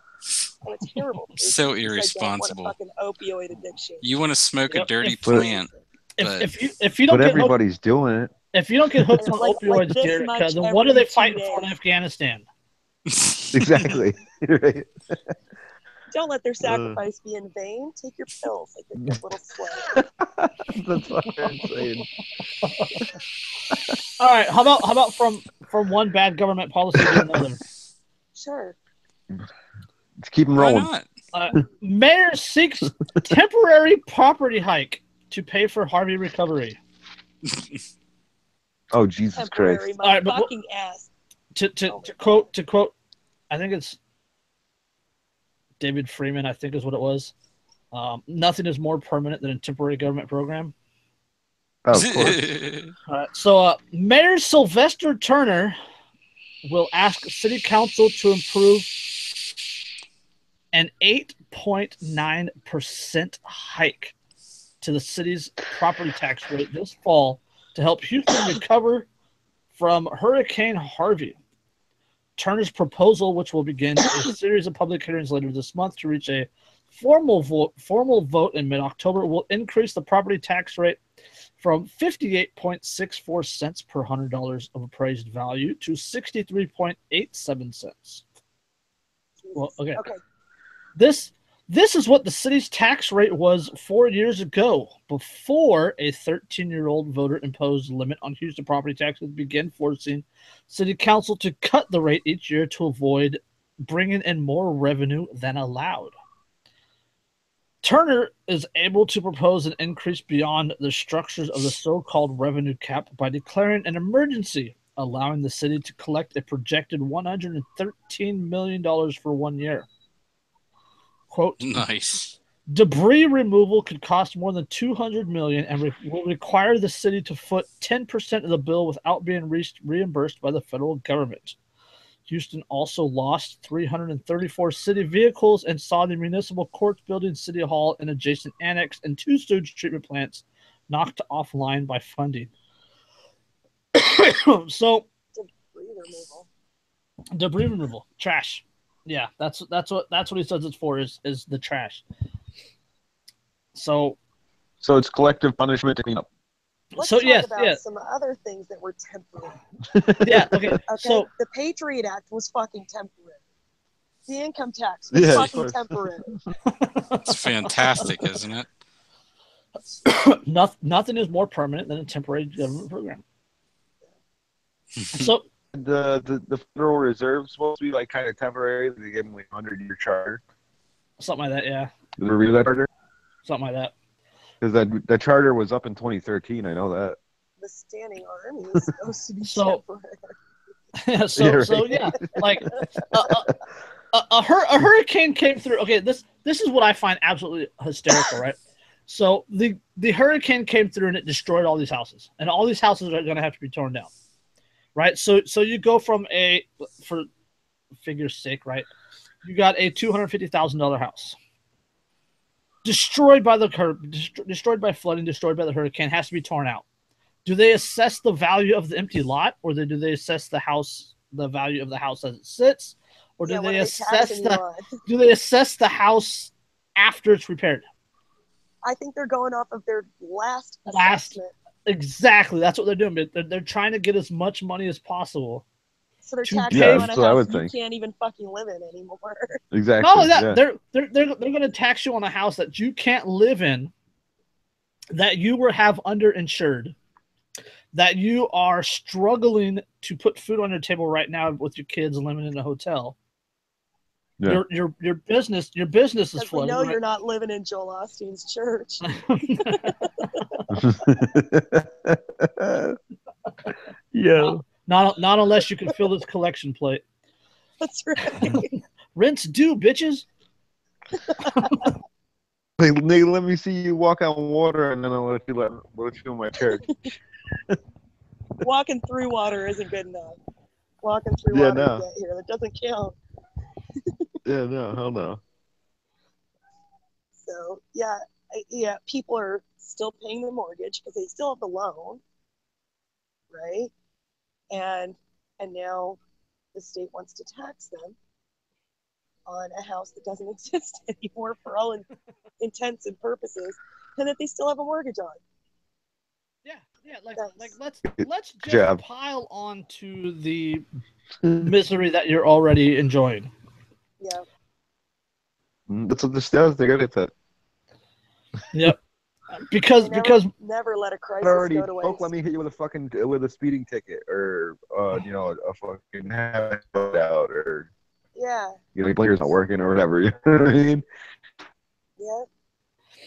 I'm a terrible person. So because irresponsible. I don't want a fucking opioid addiction. You want to smoke a Yep. dirty If- plant. But If you don't But get hooked, everybody's doing it. if you don't get hooked on Like opioids, this Derek, much then what are every they 2 fighting for in days. Afghanistan? Exactly. Right. Don't let their sacrifice be in vain. Take your pills like a good little slave. That's fucking insane. All right, how about from one bad government policy to another? Sure. Let's keep them why rolling. not? Mayor seeks temporary property hike to pay for Harvey recovery. Oh Jesus Temporary, Christ! my All right, but fucking ass. To quote, I think it's David Freeman. I think is what it was. Nothing is more permanent than a temporary government program. Oh, of course. So Mayor Sylvester Turner will ask City Council to approve an 8.9% hike to the city's property tax rate this fall to help Houston recover from Hurricane Harvey. Turner's proposal, which will begin a series of public hearings later this month to reach a formal vote in mid-October, will increase the property tax rate from 58.64 cents per $100 of appraised value to 63.87 cents. Well, okay. This is what the city's tax rate was 4 years ago, before a 13-year-old voter imposed limit on Houston property taxes began forcing City Council to cut the rate each year to avoid bringing in more revenue than allowed. Turner is able to propose an increase beyond the structures of the so-called revenue cap by declaring an emergency, allowing the city to collect a projected $113 million for 1 year. Quote, Nice. Debris removal could cost more than $200 million and will require the city to foot 10% of the bill without being reimbursed by the federal government. Houston also lost 334 city vehicles and saw the municipal courts building, City Hall, and adjacent annex and 2 sewage treatment plants knocked offline by funding. So, debris removal, trash. Yeah, that's what he says it's for is the trash. So it's collective punishment to clean up. Let's so talk about some other things that were temporary. Yeah, okay. Okay, So the Patriot Act was fucking temporary. The income tax was fucking temporary. It's fantastic, isn't it? nothing is more permanent than a temporary government program. So The Federal Reserve's supposed to be like kind of temporary. They gave them like 100-year charter. something like that, yeah. Did you review that charter? Something like that. Because that charter was up in 2013. I know that. The standing army is supposed to be So- temporary. So yeah, like a hurricane came through. Okay, this is what I find absolutely hysterical, right? So the hurricane came through and it destroyed all these houses, and all these houses are going to have to be torn down, right? So you go from for figure's sake, right? You got a $250,000 house destroyed by destroyed by flooding, destroyed by the hurricane, has to be torn out. Do they assess the value of the empty lot, or do they assess the value of the house as it sits, or do they assess the house after it's repaired? I think they're going off of their last assessment. Exactly, that's what they're doing. They're trying to get as much money as possible. So they're taxing on a house you can't even fucking live in anymore. Exactly. Not only that, they're going to tax you on a house that you can't live in, that you have underinsured, that you are struggling to put food on your table right now with your kids living in a hotel. Yeah. Your business is flooded. We know you're not living in Joel Osteen's church. Yeah. Not unless you can fill this collection plate. That's right. Rinse due, bitches. Hey, let me see you walk on water, and then I'll let you in my church. Walking through water isn't good enough. Walking through water to get here, that doesn't count. Yeah, no, hell no. So yeah, people are still paying their mortgage because they still have the loan, right? And now the state wants to tax them on a house that doesn't exist anymore for all intents and purposes, and that they still have a mortgage on. Yeah, let's just pile on to the misery that you're already enjoying. Yeah. That's what this does. They got it. Yep. Because never let a crisis go to waste. Let me hit you with a speeding ticket, or a fucking out, or your player's not working or whatever. You know what I mean? Yeah.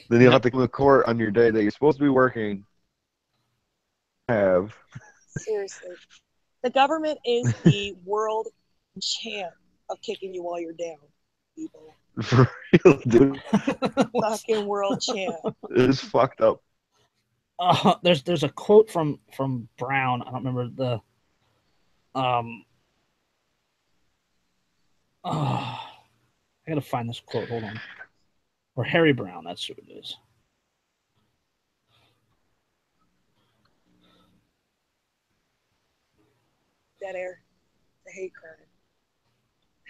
Then you'll have to come to court on your day that you're supposed to be working. Seriously, the government is the world champ of kicking you while you're down, people. For real, dude. Fucking world champ. It's fucked up. There's a quote from Brown. I don't remember the I gotta find this quote. Hold on. Or Harry Brown. That's who it is. Dead air. The hate crime.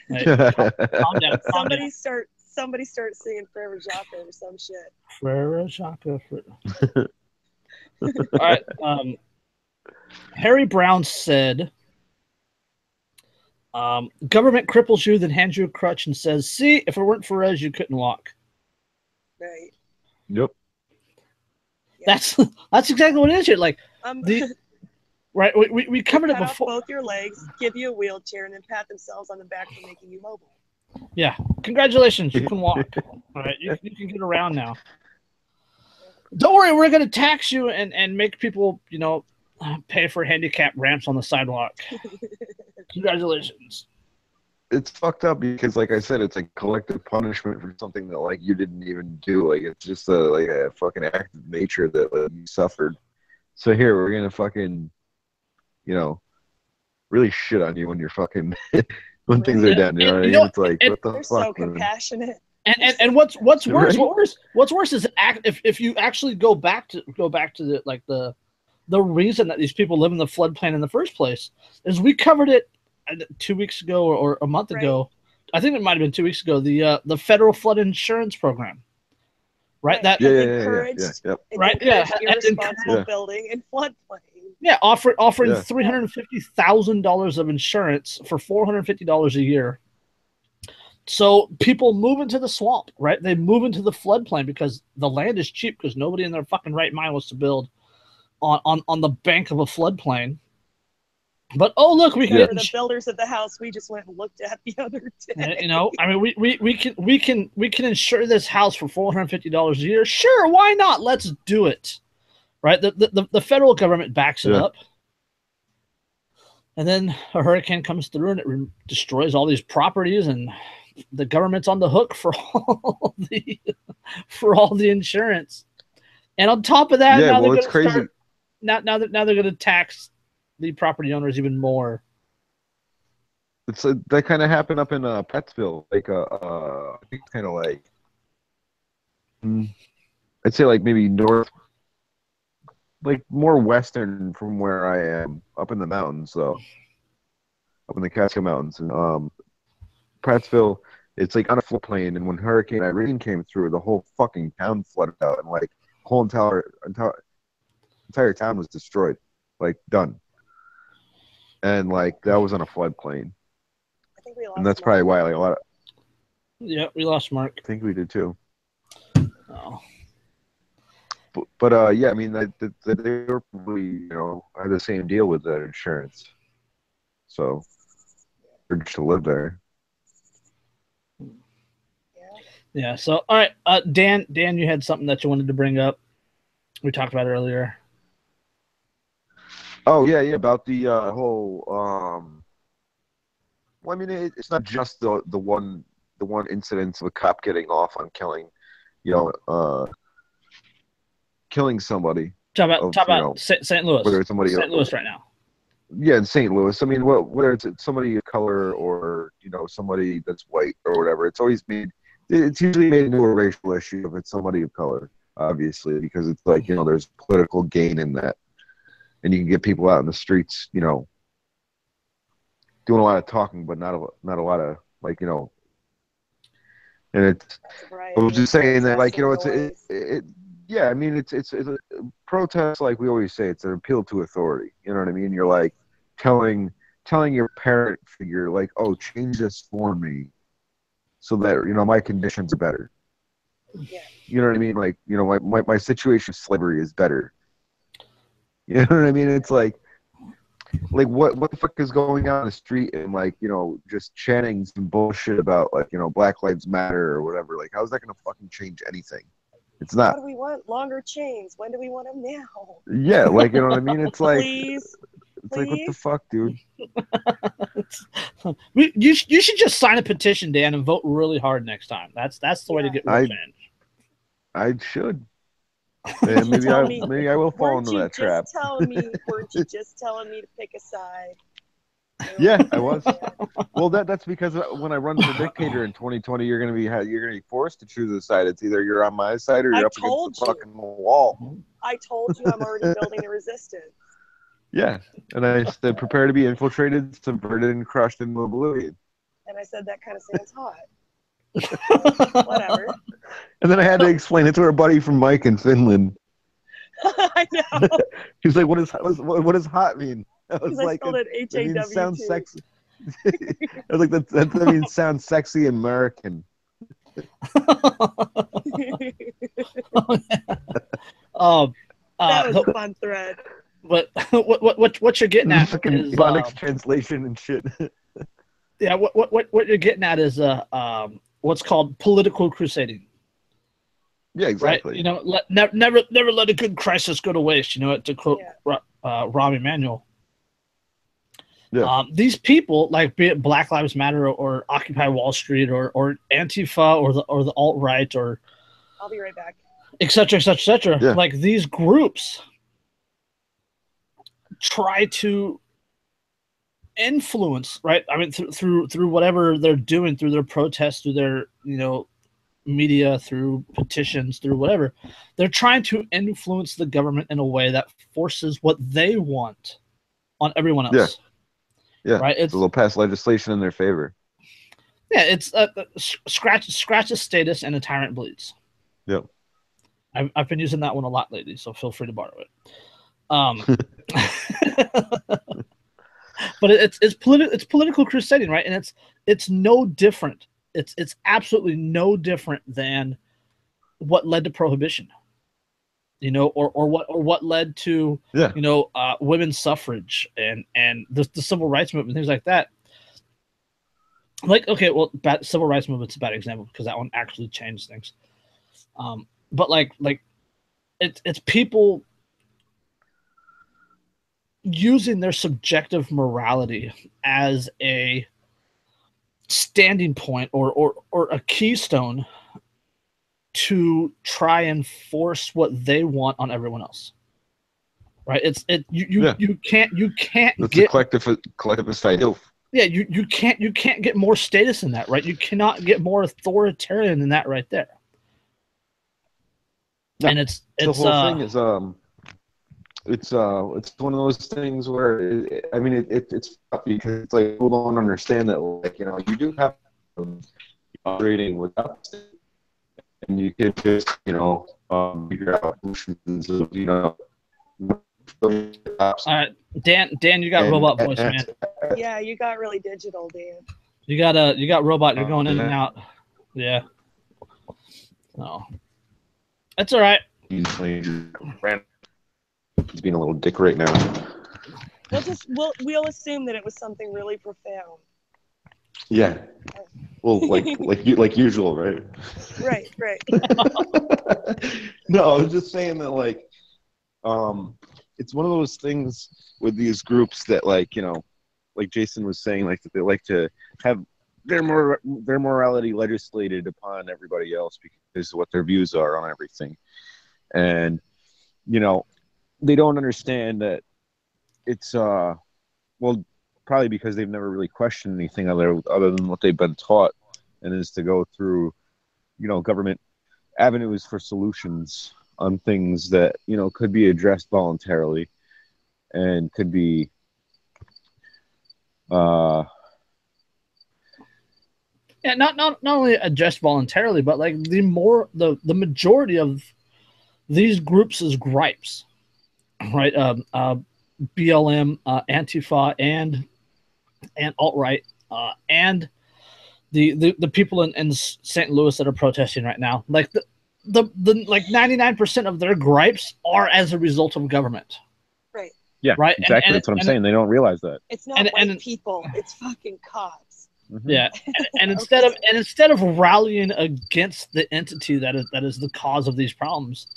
Hey, calm down. Somebody start singing Frere Jacques or some shit. Frere Jacques. All right. Harry Brown said, government cripples you, then hands you a crutch and says, see, if it weren't for us, you couldn't walk. Right. Yep. That's exactly what it is here. Like, right, we covered it before. Both your legs, give you a wheelchair, and then pat themselves on the back for making you mobile. Yeah, congratulations, you can walk. All right, you can get around now. Don't worry, we're going to tax you and make people, pay for handicap ramps on the sidewalk. Congratulations. It's fucked up because, like I said, it's a collective punishment for something that you didn't even do. It's just a fucking act of nature that you suffered. So here we're gonna fucking, really shit on you when you're fucking when things are done. You know what I mean? It's like, what the fuck? They're so compassionate. And what's worse? Right? What's worse is if you actually go back to the reason that these people live in the floodplain in the first place is we covered it 2 weeks ago or a month ago. I think it might have been 2 weeks ago. The federal flood insurance program. Right. That irresponsible building in floodplain. Yeah, offering $350,000 of insurance for $450 a year. So people move into the swamp, right? They move into the floodplain because the land is cheap because nobody in their fucking right mind wants to build on the bank of a floodplain. But look, we can get the builders of the house we just went and looked at the other day. We can insure this house for $450 a year. Sure, why not? Let's do it. Right? The federal government backs it up. And then a hurricane comes through and it destroys all these properties, and the government's on the hook for all the insurance. And on top of that, Yeah, now well, they're it's going to crazy. start. Now they're going to tax the property owners even more. It's that kind of happened up in Pettsville. Like, I think it's kind of like, I'd say like maybe north, like more western from where I am, up in the mountains, though, up in the Catskill Mountains, and Prattsville. It's like on a floodplain, and when Hurricane Irene came through, the whole fucking town flooded out, and like whole entire town was destroyed, like done. And like that was on a floodplain, I think we lost. and that's probably why like a lot of. Yeah, we lost Mark. I think we did too. Oh. But yeah, I mean, they were probably had the same deal with that insurance, so urged to live there. Yeah. So all right, Dan, you had something that you wanted to bring up. We talked about it earlier. Oh yeah, about the whole. Well, I mean, it's not just the one incident of a cop getting off on killing, killing somebody. Talk about St. Louis. Whether it's somebody St. Louis right now. Yeah, in St. Louis. I mean, whether it's somebody of color or somebody that's white or whatever, it's usually made into a racial issue if it's somebody of color, obviously, because it's like there's political gain in that, and you can get people out in the streets, doing a lot of talking, but not a lot of and it's. I was just saying that yeah, I mean, it's a protest, like we always say, it's an appeal to authority. You know what I mean? You're like telling your parent figure, like, oh, change this for me so that, my conditions are better. Yeah. You know what I mean? Like, my situation of slavery is better. You know what I mean? It's like what the fuck is going on in the street and just chanting some bullshit about Black Lives Matter or whatever. Like, how is that going to fucking change anything? It's not. What do we want? Longer chains. When do we want them now? Yeah, like, you know what I mean? It's like, Please. Like, what the fuck, dude? You should just sign a petition, Dan, and vote really hard next time. That's the way to get real change. I should. And maybe I will fall into that trap. Weren't you just telling me to pick a side? Yeah, I was. Well, that's because when I run for dictator in 2020, you're gonna be forced to choose a side. It's either you're on my side or you're up against the fucking wall. I told you I'm already building the resistance. Yeah, and I said prepare to be infiltrated, subverted, and crushed in oblivion. And I said that kind of sounds hot. Whatever. And then I had to explain it to our buddy from Mike in Finland. I know. He's like, what does hot mean? I was like, it means sounds sexy. I was like, that means sounds sexy American. That was a fun thread. But what you're getting at is phonics translation and shit. Yeah, what you're getting at is what's called political crusading. Yeah, exactly. Right? Never let a good crisis go to waste. To quote Rahm Emanuel. Yeah. These people, like be it Black Lives Matter or Occupy Wall Street or Antifa or the alt-right or I'll be right back. Et cetera, et cetera, et cetera. Yeah. Like these groups try to influence, right? I mean, through whatever they're doing, through their protests, through their media, through petitions, through whatever, they're trying to influence the government in a way that forces what they want on everyone else. Yeah, right. They'll pass legislation in their favor. Yeah, it's scratch a status and a tyrant bleeds. Yep. I've been using that one a lot lately, so feel free to borrow it. But it's political crusading, right? And it's no different. It's absolutely no different than what led to prohibition, or what led to women's suffrage and the civil rights movement, things like that. Like, okay, well, civil rights movement's a bad example because that one actually changed things. But like it's people using their subjective morality as a standing point or a keystone to try and force what they want on everyone else. Right? You can't It's get a collectivist ideal. Yeah, you can't get more status than that, right? You cannot get more authoritarian than that right there. No, and it's the whole thing is it's one of those things where it's tough because it's like people don't understand that, like, you know, you do have operating without state, and you can just, you know, figure out solutions of, you know. All right, Dan, you got robot voice, man. Yeah, you got really digital, Dan. You got robot. You're going in and out. Yeah. No, that's all right. He's being a little dick right now. We'll assume that it was something really profound. Yeah. Well, like usual, right? Right. No, I was just saying that, like, it's one of those things with these groups that, like, you know, like Jason was saying, like, that they like to have their morality legislated upon everybody else because of what their views are on everything. And, you know, they don't understand that it's well, probably because they've never really questioned anything other than what they've been taught, and is to go through, you know, government avenues for solutions on things that, you know, could be addressed voluntarily and could be not only addressed voluntarily, but like the majority of these groups' gripes, right? BLM, Antifa, and alt-right, and the people in St. Louis that are protesting right now, like the like 99% of their gripes are as a result of government. Right. Yeah. Right. Exactly. That's what I'm saying. They don't realize that. It's not white people. It's fucking cops. Mm-hmm. Yeah. And instead of rallying against the entity that is the cause of these problems,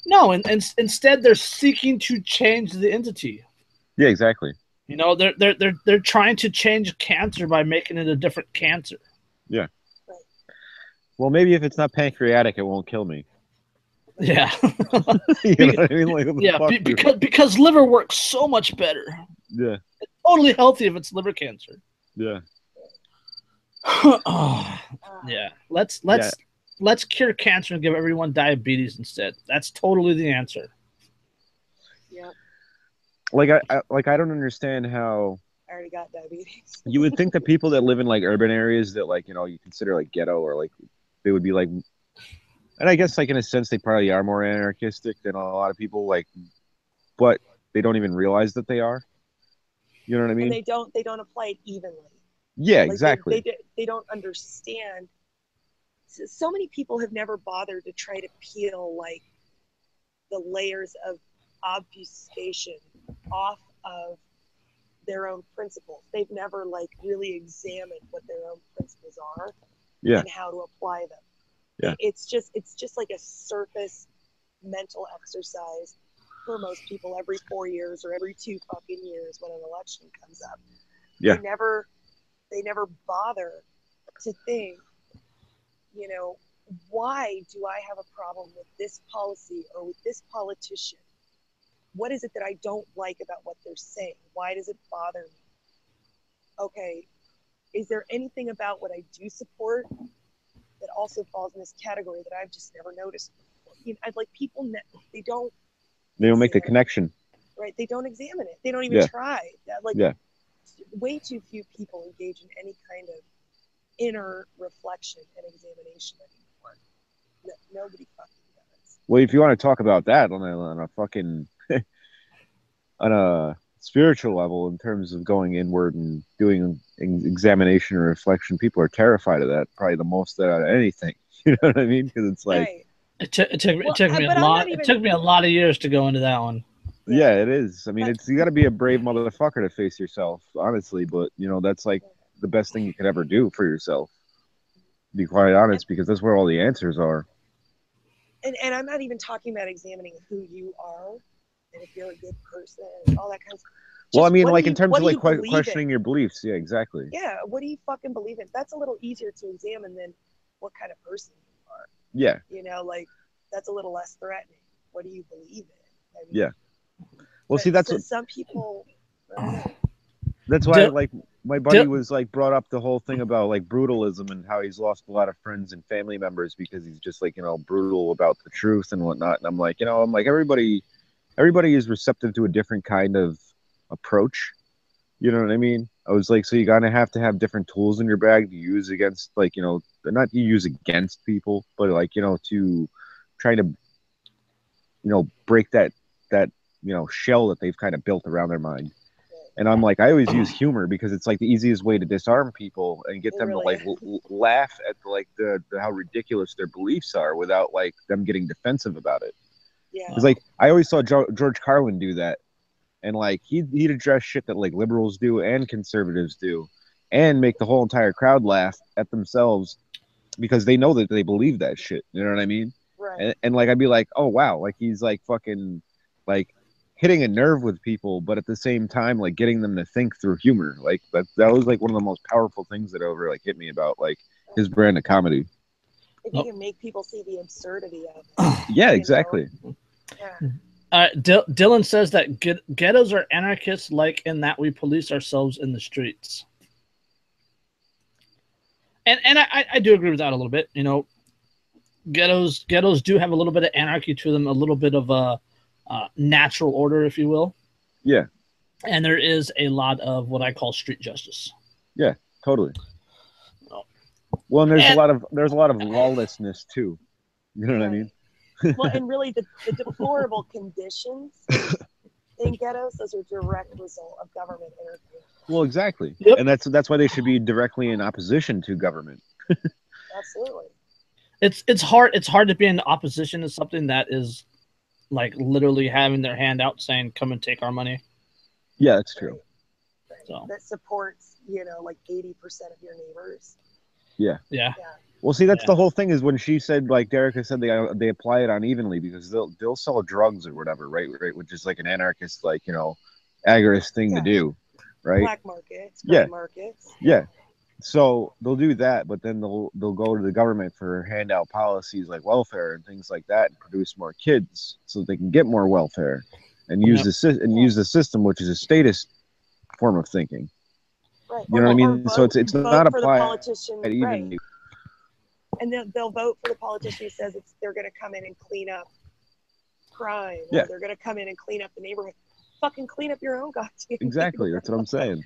no, and instead they're seeking to change the entity. Yeah. Exactly. You know, they're trying to change cancer by making it a different cancer. Yeah. Right. Well, maybe if it's not pancreatic, it won't kill me. Yeah. You know what I mean? Like, yeah, because liver works so much better. Yeah. It's totally healthy if it's liver cancer. Yeah. Yeah. Let's cure cancer and give everyone diabetes instead. That's totally the answer. Yeah. Like I don't understand how I already got diabetes. You would think that people that live in like urban areas that, like, you know, you consider like ghetto, or like they would be like, and I guess like in a sense they probably are more anarchistic than a lot of people, like, but they don't even realize that they are. You know what I mean? And they don't apply it evenly. Yeah, like exactly. They don't understand. So many people have never bothered to try to peel like the layers of obfuscation off of their own principles. They've never like really examined what their own principles are, yeah, and how to apply them. Yeah. It's just like a surface mental exercise for most people every 4 years or every 2 fucking years when an election comes up. Yeah. They never bother to think, you know, why do I have a problem with this policy or with this politician? What is it that I don't like about what they're saying? Why does it bother me? Okay, is there anything about what I do support that also falls in this category that I've just never noticed before? You know, I'd like people, they don't make the connection. Right, they don't examine it. They don't even try. Like, way too few people engage in any kind of inner reflection and examination anymore. Nobody fucking does. Well, if you want to talk about that on a fucking on a spiritual level, in terms of going inward and doing examination or reflection, people are terrified of that probably the most out of anything. You know what I mean? Because it's like it took me a lot. It took me a lot of years to go into that one. Yeah, it is. I mean, you got to be a brave motherfucker to face yourself, honestly. But you know, that's like the best thing you could ever do for yourself. To be quite honest, because that's where all the answers are. And I'm not even talking about examining who you are and if you're a good person and all that kind of stuff. Well, I mean, like in terms of like questioning your beliefs. Yeah, exactly. Yeah, what do you fucking believe in? That's a little easier to examine than what kind of person you are. Yeah. You know, like that's a little less threatening. What do you believe in? I mean, Yeah. Well, see, some people. I don't know. That's why, like, my buddy was like brought up the whole thing about like brutalism and how he's lost a lot of friends and family members because he's just like, you know, brutal about the truth and whatnot. And I'm like, you know, everybody is receptive to a different kind of approach. You know what I mean? I was like, so you gotta have to have different tools in your bag to use against, like, you know, not to use against people, but like, you know, to try to, you know, break that you know, shell that they've kind of built around their mind. And I'm like, I always use humor because it's like the easiest way to disarm people and get them really to like laugh at like the how ridiculous their beliefs are without like them getting defensive about it. Yeah. Because like I always saw George Carlin do that, and like he'd address shit that like liberals do and conservatives do, and make the whole entire crowd laugh at themselves because they know that they believe that shit. You know what I mean? Right. And like I'd be like, oh wow, like he's like fucking like hitting a nerve with people, but at the same time, like getting them to think through humor. Like that was like one of the most powerful things that ever like hit me about like his brand of comedy. If you can make people see the absurdity of it. Yeah, exactly. Yeah. Dylan says that ghettos are anarchists, like in that we police ourselves in the streets. And I do agree with that a little bit. You know, ghettos do have a little bit of anarchy to them, a little bit of a natural order, if you will. Yeah. And there is a lot of what I call street justice. Yeah, totally. Well, and there's a lot of lawlessness too. You know what I mean? Well, and really the deplorable conditions in ghettos, those are direct result of government interference. Well, exactly. Yep. And that's why they should be directly in opposition to government. Absolutely. It's hard to be in opposition to something that is like literally having their hand out saying, come and take our money. Yeah, that's true. Right. So. That supports, you know, like 80% of your neighbors. Yeah. Yeah. Well, see, that's the whole thing is when she said, like Derica said, they apply it unevenly because they'll sell drugs or whatever, right? Which is like an anarchist, like, you know, agorist thing to do, right? Black markets, gray markets. Yeah. So they'll do that, but then they'll go to the government for handout policies like welfare and things like that, and produce more kids so they can get more welfare and use use the system, which is a statist form of thinking. Right. You know what I mean? So it's not applied evenly. Right. And they'll vote for the politician who says they're going to come in and clean up crime. Or they're going to come in and clean up the neighborhood. Fucking clean up your own goddamn Exactly. That's what I'm saying.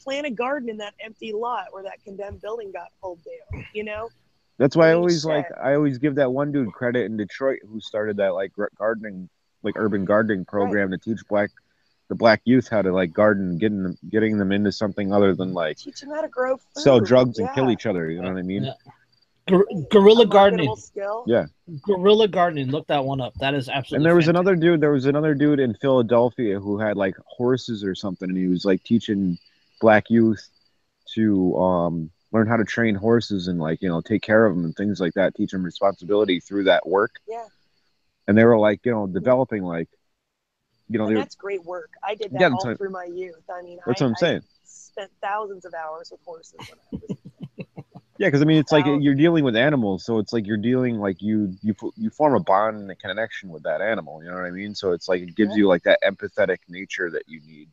Plant a garden in that empty lot where that condemned building got pulled down, you know? That's why I always give that one dude credit in Detroit who started that like gardening, like urban gardening program to teach the black youth how to like garden, getting them into something other than like teach them how to grow food. Sell drugs and kill each other. You know what I mean? Yeah. Guerrilla gardening. Skill. Yeah. Guerrilla gardening. Look that one up. That is absolutely. And there was another dude in Philadelphia who had like horses or something, and he was like teaching black youth to learn how to train horses and like, you know, take care of them and things like that, teach them responsibility through that work. Yeah. And they were like, you know, developing like, you know, that's great work. I did that all through my youth. I mean, that's what I'm saying. Spent thousands of hours with horses when I was yeah, because I mean, it's like you're dealing with animals, so it's like you're dealing like you form a bond and a connection with that animal. You know what I mean? So it's like it gives you like that empathetic nature that you need.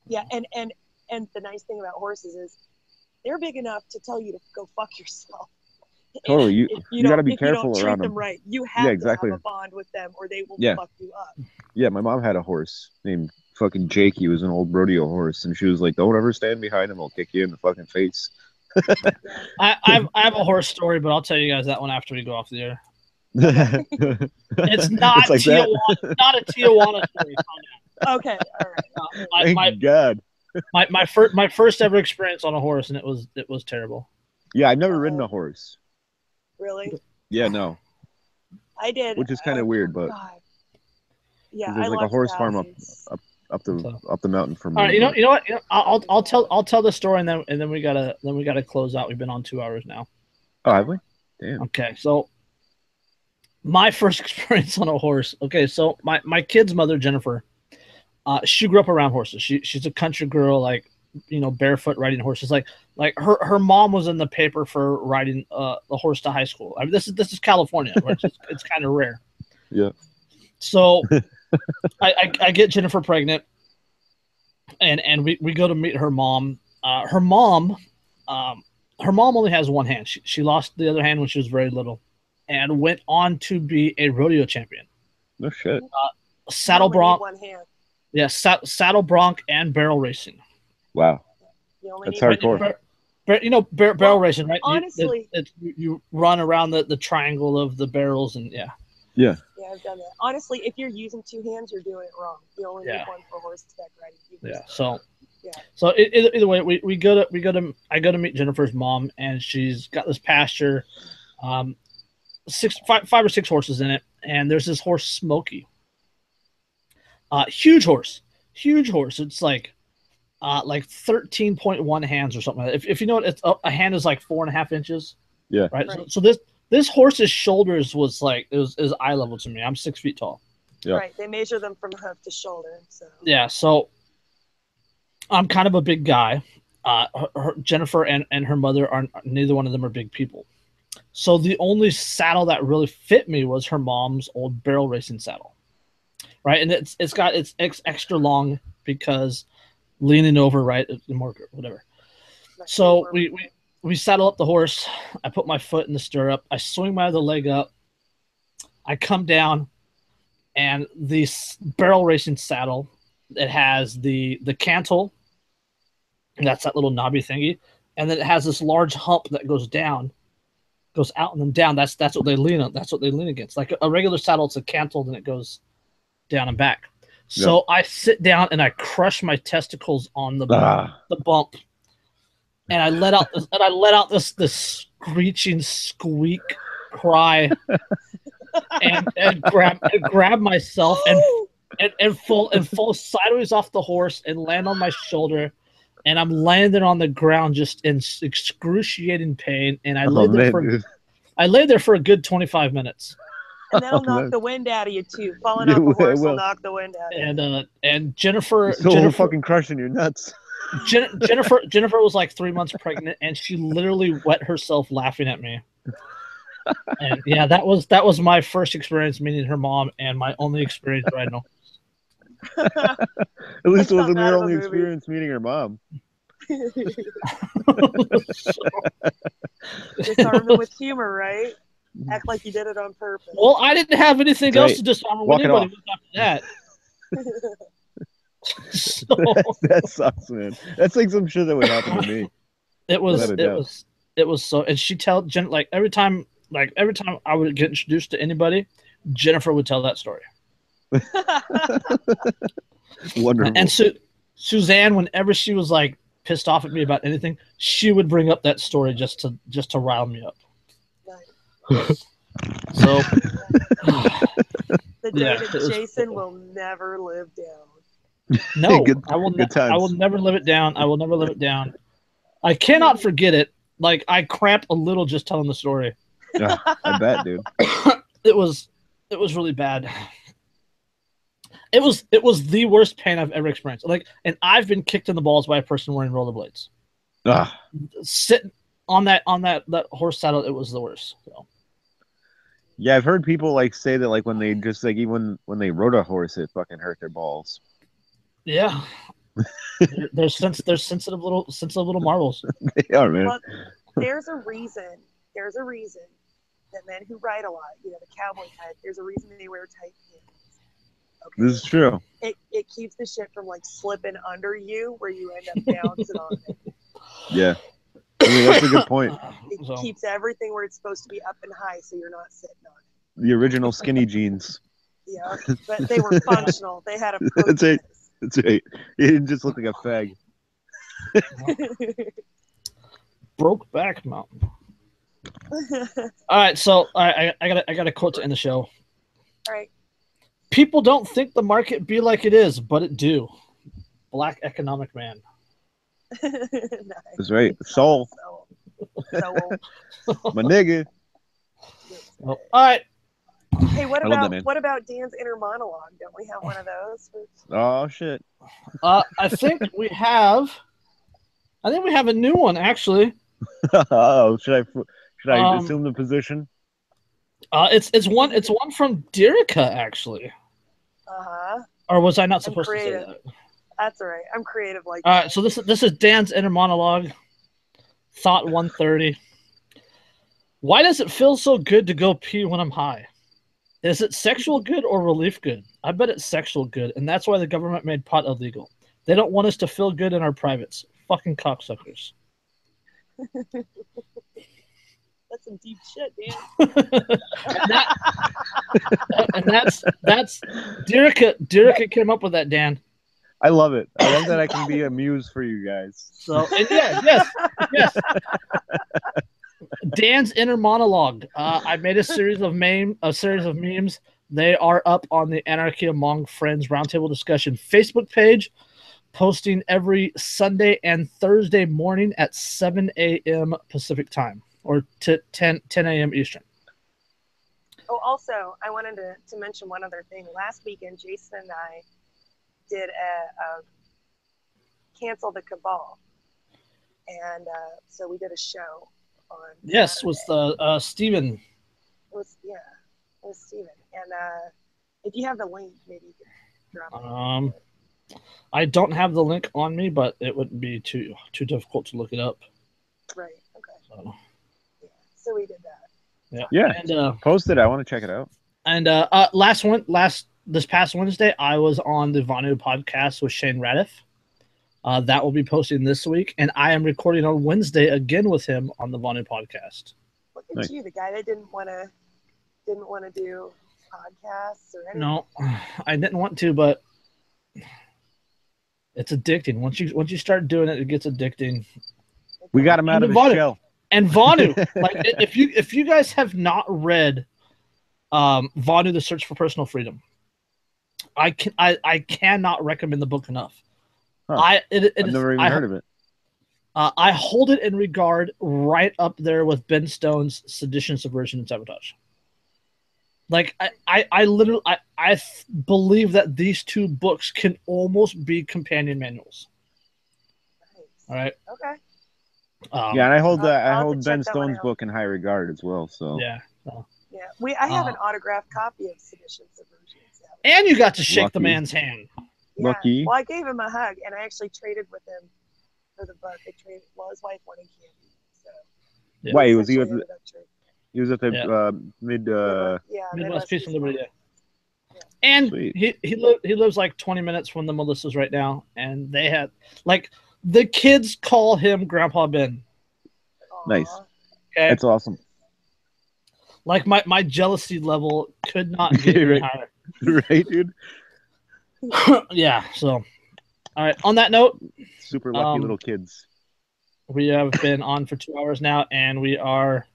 Yeah, and the nice thing about horses is they're big enough to tell you to go fuck yourself. Totally, you got to be careful around them. Treat them right. You have to have a bond with them, or they will fuck you up. Yeah, my mom had a horse named fucking Jake. He was an old rodeo horse, and she was like, "Don't ever stand behind him; he'll kick you in the fucking face." I have a horse story, but I'll tell you guys that one after we go off the air. It's not like Tijuana, not a Tijuana story. Okay, all right. Thank God. My first ever experience on a horse, and it was terrible. Yeah, I've never ridden a horse. Really? Yeah, no. I did, which is kind of weird, but yeah, there's like a horse farm up the mountain from. All right, you know what? I'll tell the story, and then we gotta close out. We've been on 2 hours now. Oh, have we? Damn. Okay, so my first experience on a horse. Okay, so my kid's mother, Jennifer, she grew up around horses. She's a country girl, like barefoot riding horses. Like her mom was in the paper for riding the horse to high school. I mean, this is California, where it's kind of rare. Yeah. So I get Jennifer pregnant, and we go to meet her mom. Her mom only has one hand. She lost the other hand when she was very little, and went on to be a rodeo champion. No shit. Saddle bronc. One hand. Yeah, saddle bronc and barrel racing. Wow. That's hardcore. Barrel racing, right? Honestly, you run around the triangle of the barrels, and yeah. Yeah. Yeah, I've done that. Honestly, if you're using two hands, you're doing it wrong. You only need one for horseback riding. Yeah. So. Yeah. So either way, I go to meet Jennifer's mom, and she's got this pasture, 5 or 6 horses in it, and there's this horse Smokey. Huge horse. It's like 13.1 hands or something. If you know what, it's a hand is like 4.5 inches. Yeah. Right. So this horse's shoulders was like it was eye level to me. I'm 6 feet tall. Yeah. Right. They measure them from hoof to shoulder. So. Yeah. So I'm kind of a big guy. Jennifer and her mother are neither one of them are big people. So the only saddle that really fit me was her mom's old barrel racing saddle. Right. And it's extra long because leaning over, right, more whatever. So we saddle up the horse. I put my foot in the stirrup. I swing my other leg up. I come down, and the barrel racing saddle, it has the cantle. That's that little knobby thingy, and then it has this large hump that goes out and then down. That's what they lean on. That's what they lean against. Like a regular saddle, it's a cantle, then it goes down and back. So I sit down and I crush my testicles on the bump, and I let out this screeching squeak cry, and grab myself and fall sideways off the horse and land on my shoulder. And I'm landing on the ground just in excruciating pain. And I lay there for a good 25 minutes. And that'll knock the wind out of you too. Falling off the horse will knock the wind out of you. And Jennifer, fucking crushing your nuts. Jennifer was like 3 months pregnant, and she literally wet herself laughing at me. And yeah, that was my first experience meeting her mom, and my only experience riding a horse. At least it wasn't your only experience meeting her mom. Disarm them with humor, right? Act like you did it on purpose. Well, I didn't have anything else to disarm with anybody after that. So, that sucks, man. That's like some shit that would happen to me. It was so. And she tell Jen like every time I would get introduced to anybody, Jennifer would tell that story. Wonderful. And Suzanne, whenever she was like pissed off at me about anything, she would bring up that story just to rile me up. Nice. So the day that Jason will never live down. No, I will never live it down. I will never live it down. I cannot forget it. Like I cramp a little just telling the story. Yeah, I bet, dude. It was really bad. It was the worst pain I've ever experienced. Like, and I've been kicked in the balls by a person wearing rollerblades. Sitting on that horse saddle, it was the worst. So. Yeah, I've heard people like say that like when they just like even when they rode a horse, it fucking hurt their balls. Yeah, they're sensitive little marbles. They are, man. But there's a reason that men who ride a lot, the cowboy type, there's a reason they wear tight pants. Okay? This is true. It keeps the shit from like slipping under you where you end up bouncing on it. Yeah. I mean, that's a good point. It keeps everything where it's supposed to be up and high, so you're not sitting on it. The original skinny jeans. Yeah, but they were functional. They had a purpose. That's right. It didn't just look like a fag. Brokeback Mountain. All right, so I got a quote to end the show. All right. People don't think the market be like it is, but it do. Black economic man. Nice. That's right. Soul. My nigga. All right. Hey, what about Dan's inner monologue? Don't we have one of those? Oh shit. I think we have I think we have a new one actually. Oh, should I Um, assume the position? It's one from Dirica actually. Uh-huh. Or was I not I'm supposed to say creative. that? That's all right. I'm creative like All that. right, so this is Dan's inner monologue. Thought 130. Why does it feel so good to go pee when I'm high? Is it sexual good or relief good? I bet it's sexual good, and that's why the government made pot illegal. They don't want us to feel good in our privates. Fucking cocksuckers. That's some deep shit, Dan. And that's Dirica came up with that, Dan. I love it. I love that I can be a muse for you guys. So and yes. Dan's inner monologue. I made a series of memes. They are up on the Anarchy Among Friends Roundtable discussion Facebook page, posting every Sunday and Thursday morning at 7 a.m. Pacific time, or 10 a.m. Eastern. Oh, also, I wanted to mention one other thing. Last weekend, Jason and I did a Cancel the Cabal. And so we did a show on Yes, Saturday. with Steven. It was Steven. And if you have the link, maybe you could drop it. I don't have the link on me, but it wouldn't be too difficult to look it up. Right. Okay. So, yeah. So we did that. Yeah. And post it. I want to check it out. And this past Wednesday, I was on the Vanu podcast with Shane Radiff. That will be posting this week, and I am recording on Wednesday again with him on the Vanu podcast. Look at you, the guy that didn't want to do podcasts or anything. No, I didn't want to, but it's addicting. Once you start doing it, it gets addicting. We got him out of his shell. And Vanu, like if you guys have not read Vanu: The Search for Personal Freedom, I cannot recommend the book enough. Huh. I've never even heard of it. I hold it in regard right up there with Ben Stone's Sedition, Subversion, and Sabotage. Like I literally believe that these two books can almost be companion manuals. Nice. All right. Okay. Yeah, and I hold I'll Ben Stone's book in high regard as well. So yeah. Yeah, I have an autographed copy of Sedition, Subversion, and Sabotage. And you got to shake Lucky. the man's hand. Yeah. Lucky. Well, I gave him a hug, and I actually traded with him for the book. His wife wanted candy, so. Yeah. Why was he essentially at ended up trading. he was at the Midwest Peace and Liberty. Yeah. And Sweet. he lives like 20 minutes from the Melissas right now, and they had like the kids call him Grandpa Ben. Nice. Okay, That's awesome. like my jealousy level could not get any Right. higher. Right, dude. Yeah. So, all right. On that note, Super lucky little kids. we have been on for 2 hours now, and we are.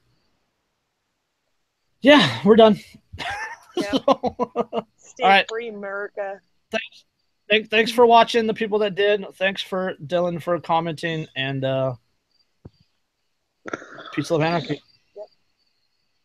Yeah, we're done. Yep. Stay all right. free, America. Thanks for watching, the people that did. Thanks for Dylan for commenting, and peace, love, anarchy.